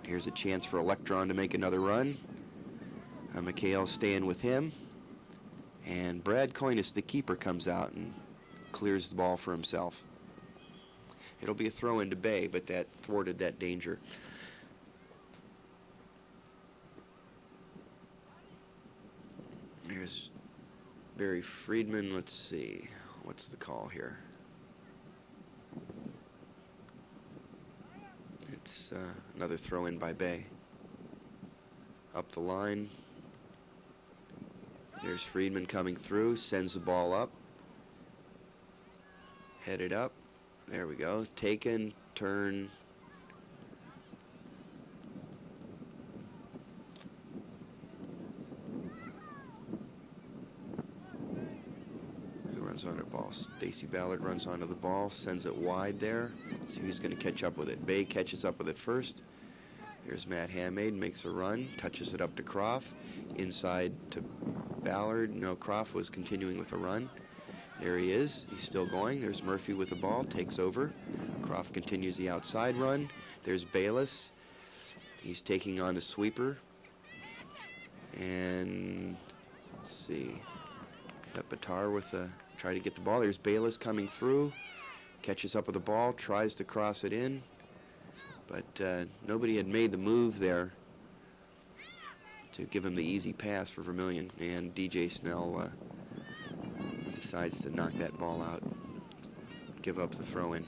[SPEAKER 1] Here's a chance for Electron to make another run. McHale staying with him. And Brad Coynes, the keeper, comes out and clears the ball for himself. It'll be a throw into Bay, but that thwarted that danger. Here's Barry Friedman. Let's see. What's the call here? It's another throw in by Bay. Up the line. There's Friedman coming through, sends the ball up. Headed up. There we go. Taken, turn. Who runs on the ball? Stacy Ballard runs onto the ball, sends it wide there. See who's going to catch up with it. Bay catches up with it first. There's Matt Hamade, makes a run, touches it up to Croft. Inside to Ballard. No, Croft was continuing with a run. There he is. He's still going. There's Murphy with the ball. Takes over. Croft continues the outside run. There's Bayless. He's taking on the sweeper. And let's see. That Batar with the try to get the ball. There's Bayless coming through. Catches up with the ball. Tries to cross it in. But nobody had made the move there to give him the easy pass for Vermilion, and DJ Snell decides to knock that ball out, give up the throw-in.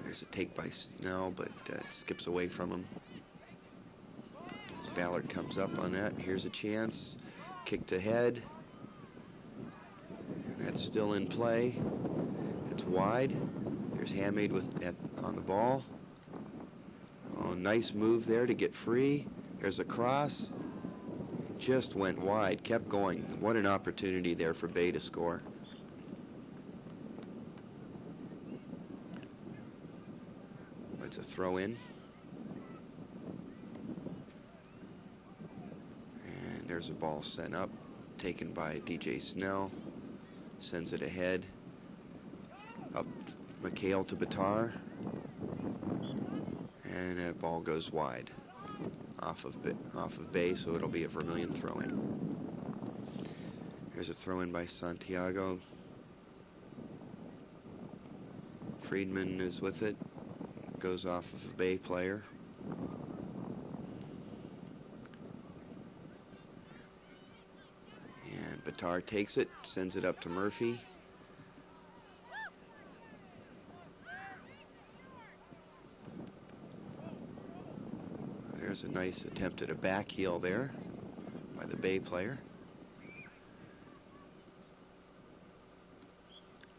[SPEAKER 1] There's a take by Snell, but it skips away from him. Ballard comes up on that. Here's a chance. Kicked ahead. And that's still in play. It's wide. There's Hamade on the ball. Oh, nice move there to get free. There's a cross. just went wide, kept going. What an opportunity there for Bay to score. It's a throw in. And there's a ball sent up, taken by DJ Snell. Sends it ahead. Up McHale to Batar. And that ball goes wide off of Bay, so it'll be a Vermilion throw-in. There's a throw-in by Santiago. Friedman is with it. Goes off of a Bay player. And Batar takes it, sends it up to Murphy. There's a nice attempt at a back heel there by the Bay player.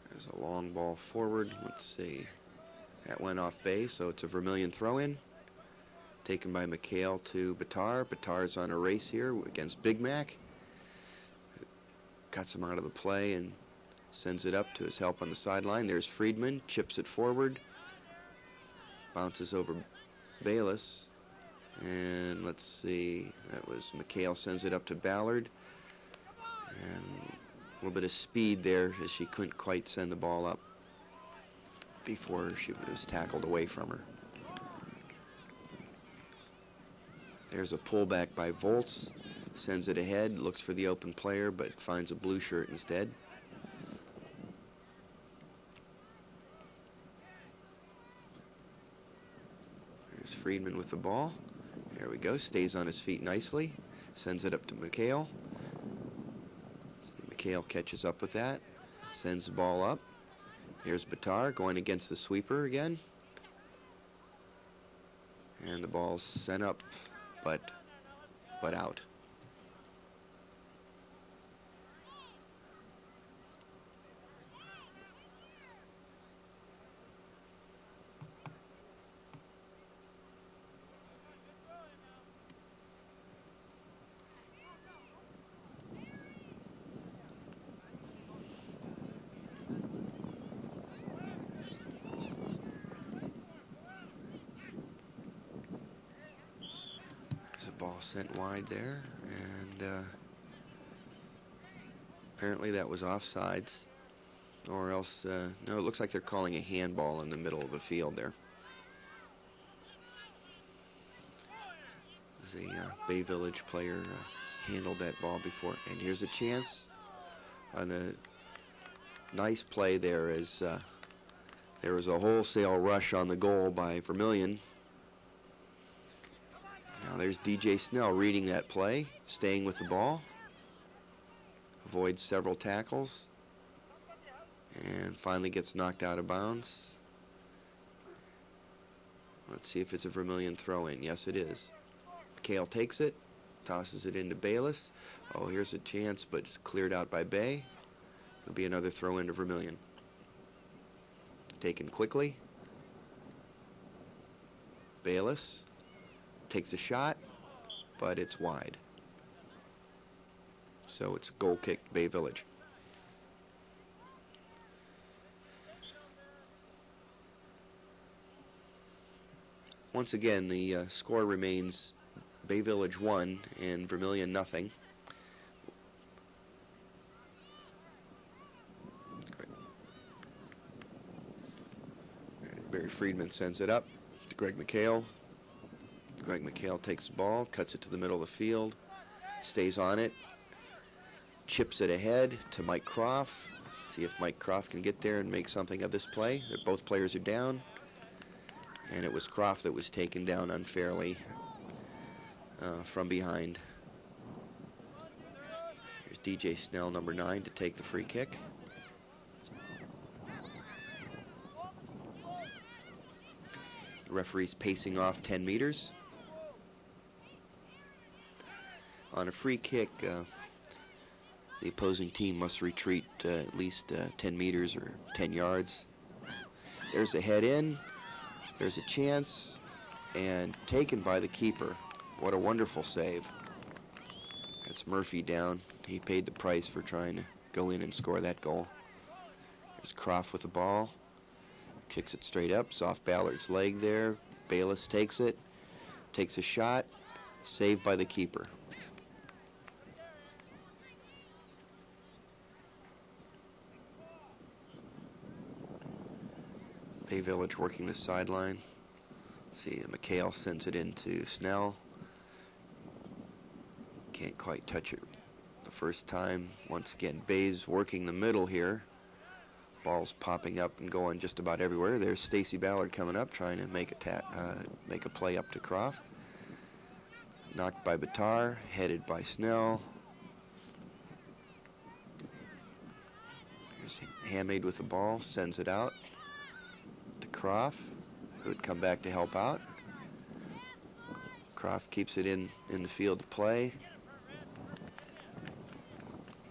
[SPEAKER 1] There's a long ball forward. Let's see. That went off Bay, so it's a Vermilion throw-in. Taken by McHale to Batar. Batar's on a race here against Big Mac. Cuts him out of the play and sends it up to his help on the sideline. There's Friedman, chips it forward. Bounces over Bayless. And let's see, that was McHale sends it up to Ballard. And a little bit of speed there as she couldn't quite send the ball up before she was tackled away from her. There's a pullback by Volts. Sends it ahead, looks for the open player, but finds a blue shirt instead. There's Friedman with the ball. There we go, stays on his feet nicely. Sends it up to McHale. McHale catches up with that. Sends the ball up. Here's Batar going against the sweeper again. And the ball's sent up, but out. Ball sent wide there, and apparently that was offsides, or else, no, it looks like they're calling a handball in the middle of the field there. The Bay Village player handled that ball before, and here's a chance on the nice play there as there was a wholesale rush on the goal by Vermilion. Now there's DJ Snell reading that play, staying with the ball, avoids several tackles, and finally gets knocked out of bounds. Let's see if it's a Vermilion throw-in. Yes, it is. McHale takes it, tosses it into Bayless. Oh, here's a chance, but it's cleared out by Bay. It'll be another throw-in to Vermilion. Taken quickly. Bayless takes a shot, but it's wide. So it's goal kick, Bay Village. Once again, the score remains Bay Village 1 and Vermilion nothing. Barry Friedman sends it up to Greg McHale. Greg McHale takes the ball, cuts it to the middle of the field, stays on it, chips it ahead to Mike Croft. See if Mike Croft can get there and make something of this play. Both players are down, and it was Croft that was taken down unfairly from behind. Here's DJ Snell, number 9, to take the free kick. The referee's pacing off 10 meters. On a free kick, the opposing team must retreat at least 10 meters or 10 yards. There's a head in. There's a chance, and taken by the keeper. What a wonderful save. That's Murphy down. He paid the price for trying to go in and score that goal. There's Croft with the ball. Kicks it straight up. It's off Ballard's leg there. Bayless takes it. Takes a shot. Saved by the keeper. Bay Village working the sideline. See, McHale sends it into Snell. Can't quite touch it the first time. Once again, Bay's working the middle here. Ball's popping up and going just about everywhere. There's Stacy Ballard coming up, trying to make a play up to Croft. Knocked by Bitar, headed by Snell. Here's Hammade with the ball, sends it out to Croft, who would come back to help out. Croft keeps it in the field to play.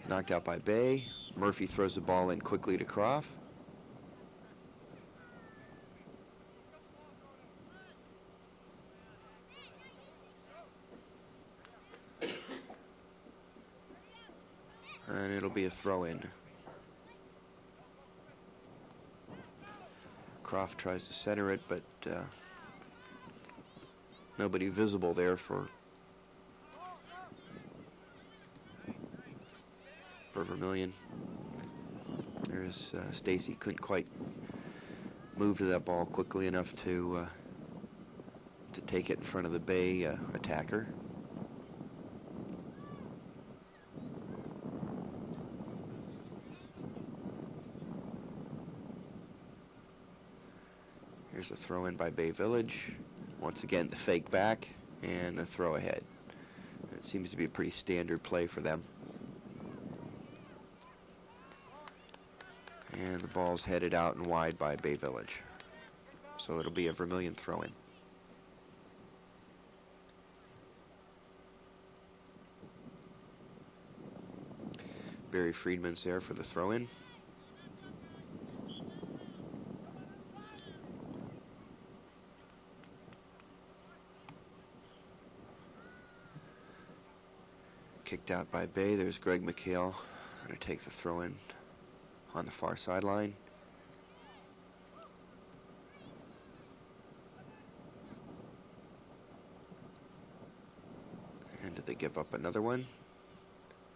[SPEAKER 1] Knocked out by Bay. Murphy throws the ball in quickly to Croft. And it'll be a throw-in. Croft tries to center it, but nobody visible there for Vermilion. There's Stacy. Couldn't quite move to that ball quickly enough to take it in front of the Bay attacker. Here's a throw in by Bay Village. Once again, the fake back and the throw ahead. It seems to be a pretty standard play for them. And the ball's headed out and wide by Bay Village. So it'll be a Vermilion throw-in. Barry Friedman's there for the throw-in. Kicked out by Bay. There's Greg McHale going to take the throw-in on the far sideline. And did they give up another one?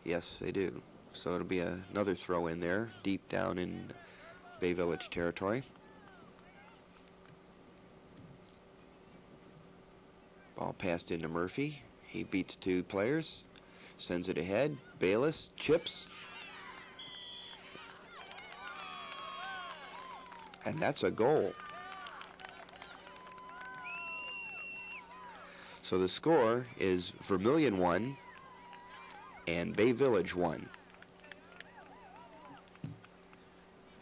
[SPEAKER 1] Yes, they do. So it'll be another throw in there, deep down in Bay Village territory. Ball passed into Murphy. He beats two players, sends it ahead. Bayless chips. And that's a goal. So the score is Vermilion 1 and Bay Village 1.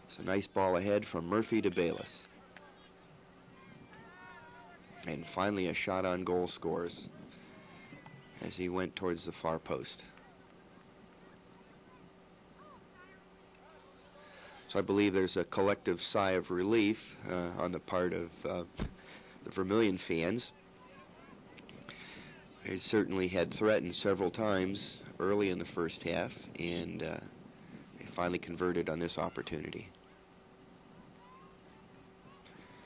[SPEAKER 1] It's a nice ball ahead from Murphy to Bayless. And finally a shot on goal scores as he went towards the far post. So I believe there's a collective sigh of relief on the part of the Vermilion fans. They certainly had threatened several times early in the first half, and they finally converted on this opportunity.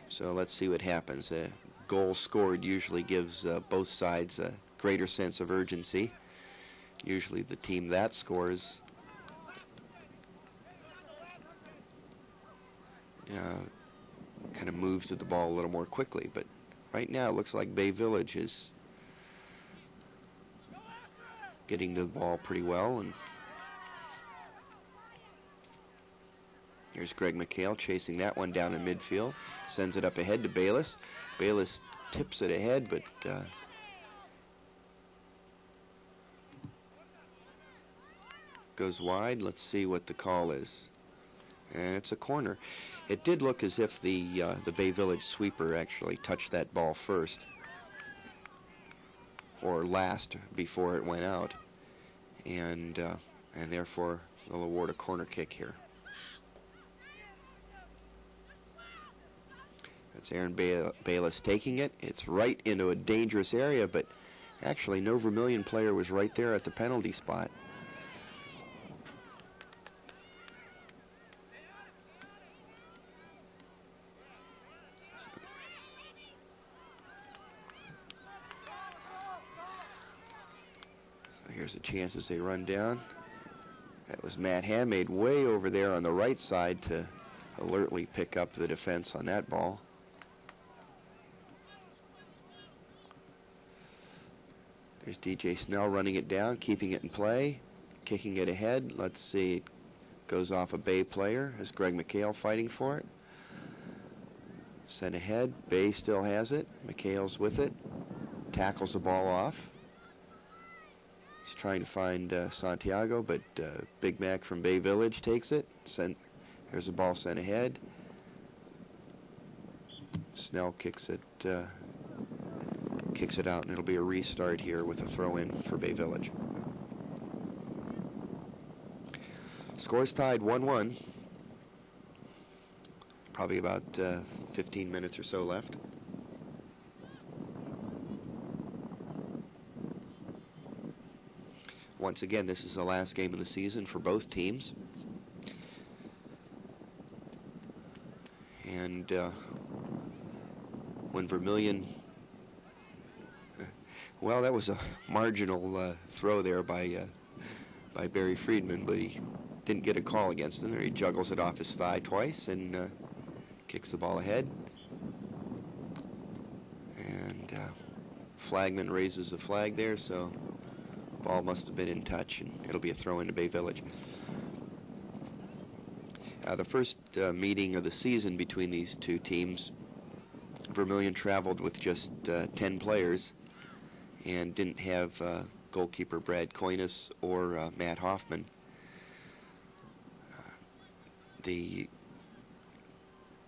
[SPEAKER 1] So let's see what happens. A goal scored usually gives both sides a greater sense of urgency. Usually the team that scores kind of moves to the ball a little more quickly, but right now it looks like Bay Village is getting to the ball pretty well. And here's Greg McHale chasing that one down in midfield, sends it up ahead to Bayless. Bayless tips it ahead, but goes wide. Let's see what the call is. And it's a corner. It did look as if the Bay Village sweeper actually touched that ball first, or last, before it went out, and therefore they'll award a corner kick here. That's Aaron Bayless taking it. It's right into a dangerous area, but Actually, no Vermilion player was right there at the penalty spot. So here's a chance as they run down. That was Matt Handmade way over there on the right side to alertly pick up the defense on that ball. There's DJ Snell running it down, keeping it in play, kicking it ahead. Let's see, it goes off a Bay player. Is Greg McHale fighting for it? Sent ahead, Bay still has it. McHale's with it, tackles the ball off. He's trying to find Santiago, but Big Mac from Bay Village takes it. Here's the ball sent ahead. Snell kicks it out, and it'll be a restart here with a throw-in for Bay Village. Score's tied 1-1. Probably about 15 minutes or so left. Once again, this is the last game of the season for both teams. And when Vermilion, well, that was a marginal throw there by Barry Friedman, but he didn't get a call against him. He juggles it off his thigh twice and kicks the ball ahead. And flagman raises the flag there, so ball must have been in touch, and it'll be a throw into Bay Village. The first meeting of the season between these two teams, Vermilion traveled with just 10 players and didn't have goalkeeper Brad Coinas or Matt Hoffman. The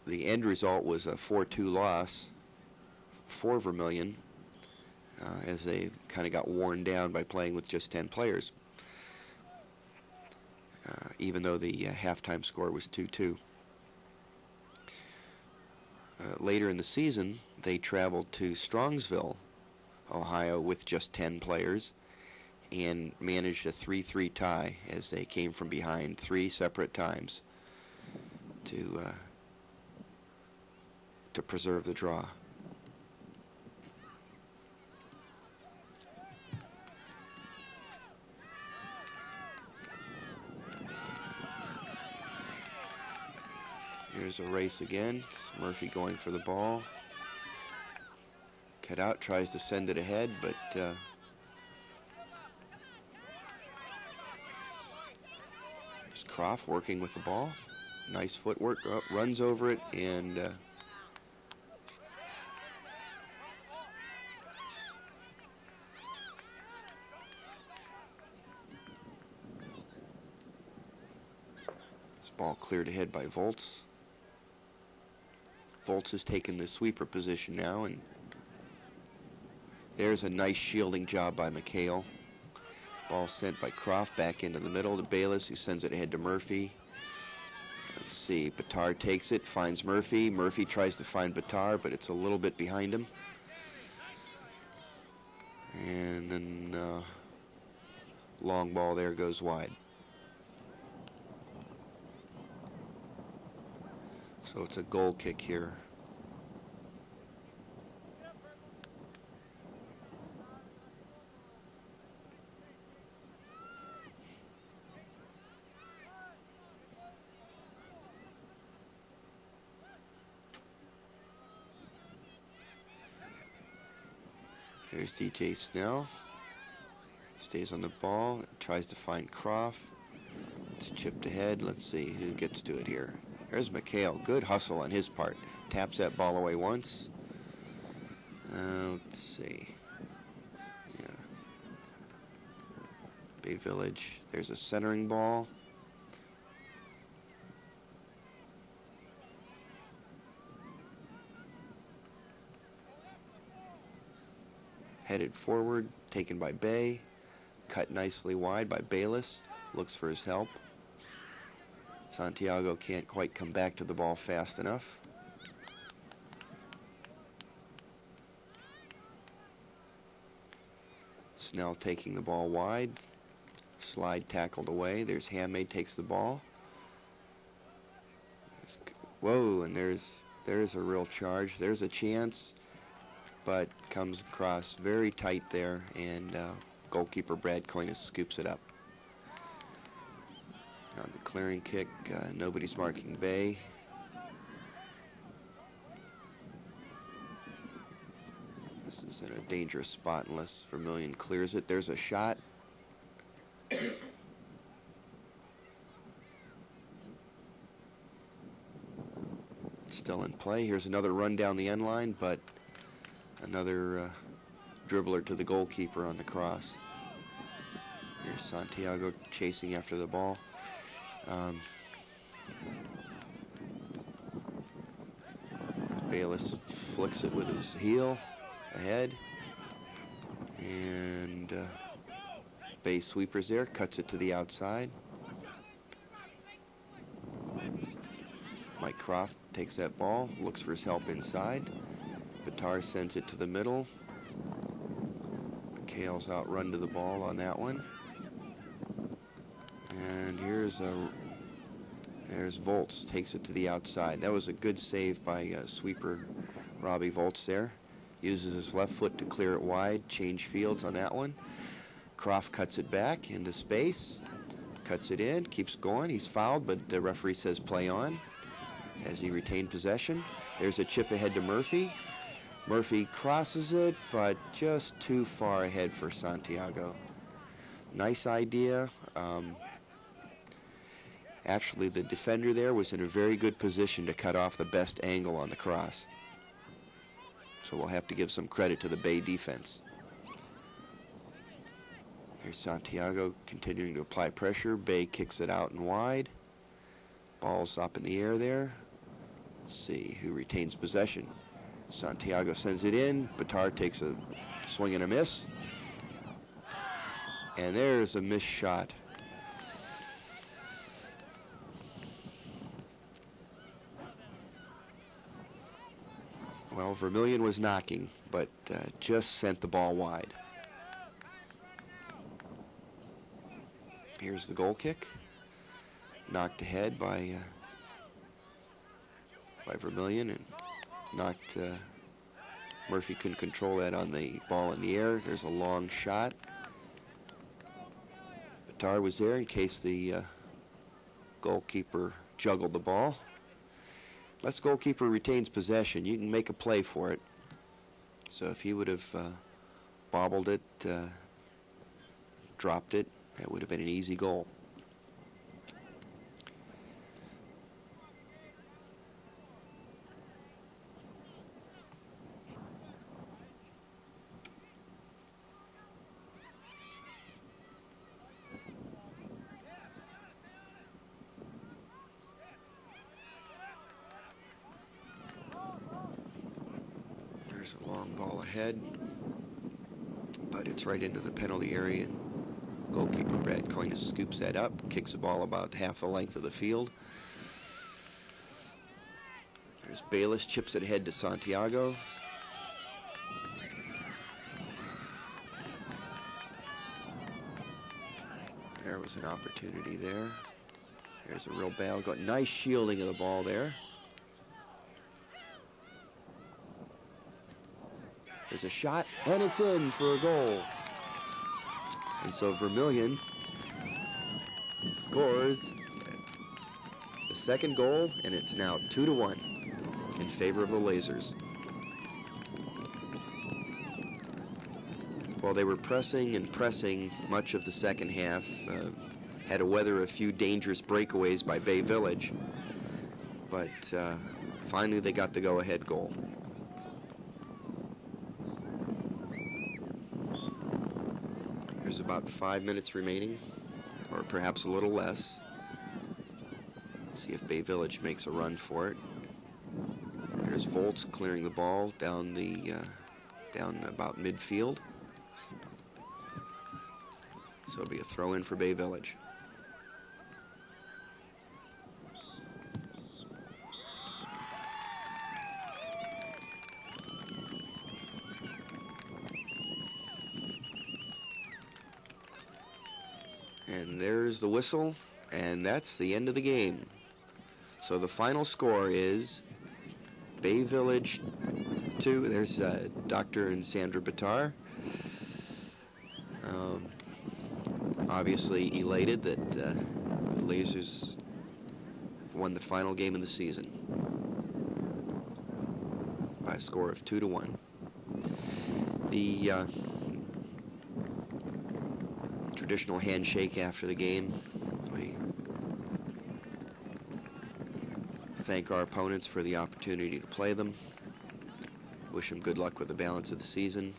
[SPEAKER 1] end result was a 4-2 loss for Vermilion, as they kind of got worn down by playing with just 10 players, even though the halftime score was 2-2. Later in the season, they traveled to Strongsville, Ohio, with just 10 players and managed a 3-3 tie as they came from behind 3 separate times to preserve the draw. Here's a race again. Murphy going for the ball. Cut out, tries to send it ahead, but there's Croft working with the ball. Nice footwork, runs over it, and this ball cleared ahead by Volts. Volts has taken the sweeper position now, and there's a nice shielding job by McHale. Ball sent by Croft back into the middle to Bayless, who sends it ahead to Murphy. Let's see, Batar takes it, finds Murphy. Murphy tries to find Batar, but it's a little bit behind him. And then long ball there goes wide. So it's a goal kick here. Here's DJ Snell. Stays on the ball, tries to find Croft. It's chipped ahead. Let's see who gets to it here. There's McHale. Good hustle on his part. Taps that ball away once. Let's see. Yeah. Bay Village. There's a centering ball. Headed forward, taken by Bay. Cut nicely wide by Bayless. Looks for his help. Santiago can't quite come back to the ball fast enough. Snell taking the ball wide. Slide tackled away. There's Handmaid takes the ball. Whoa, and there's a real charge. There's a chance, but comes across very tight there, and goalkeeper Brad Coynes scoops it up. On the clearing kick, nobody's marking Bay. This is in a dangerous spot unless Vermilion clears it. There's a shot. Still in play. Here's another run down the end line, but another dribbler to the goalkeeper on the cross. Here's Santiago chasing after the ball. Bayless flicks it with his heel ahead, and Bay sweepers there, cuts it to the outside. Mike Croft takes that ball, looks for his help inside. Batar sends it to the middle. McHale's outrun to the ball on that one. And there's Volts, takes it to the outside. That was a good save by sweeper Robbie Volts there. Uses his left foot to clear it wide, change fields on that one. Croft cuts it back into space, cuts it in, keeps going. He's fouled, but the referee says play on as he retained possession. There's a chip ahead to Murphy. Murphy crosses it, but just too far ahead for Santiago. Nice idea. Actually, the defender there was in a very good position to cut off the best angle on the cross. So we'll have to give some credit to the Bay defense. Here's Santiago continuing to apply pressure. Bay kicks it out and wide. Ball's up in the air there. Let's see who retains possession. Santiago sends it in. Batar takes a swing and a miss. And there's a missed shot. Well, Vermilion was knocking, but just sent the ball wide. Here's the goal kick. Knocked ahead by Vermilion, and knocked. Murphy couldn't control that on the ball in the air. There's a long shot. Batar was there in case the goalkeeper juggled the ball. Unless the goalkeeper retains possession, you can make a play for it. So if he would have bobbled it, dropped it, that would have been an easy goal. There's a long ball ahead, but it's right into the penalty area, and goalkeeper Brad Coynes scoops that up, kicks the ball about half the length of the field. There's Bayless, chips it ahead to Santiago. There was an opportunity there. There's a real battle. Got nice shielding of the ball there. There's a shot, and it's in for a goal. And so Vermilion scores the second goal, and it's now 2-1 in favor of the Lasers. While they were pressing and pressing much of the second half, had to weather a few dangerous breakaways by Bay Village, but finally they got the go-ahead goal. There's about 5 minutes remaining, or perhaps a little less. See if Bay Village makes a run for it. There's Volts clearing the ball down about midfield. So it'll be a throw-in for Bay Village. And there's the whistle, and that's the end of the game. So the final score is Bay Village 2. There's Dr. and Sandra Bitar. Obviously elated that the Lasers won the final game of the season by a score of 2-1. The traditional handshake after the game. We thank our opponents for the opportunity to play them. Wish them good luck with the balance of the season.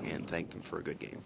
[SPEAKER 1] And thank them for a good game.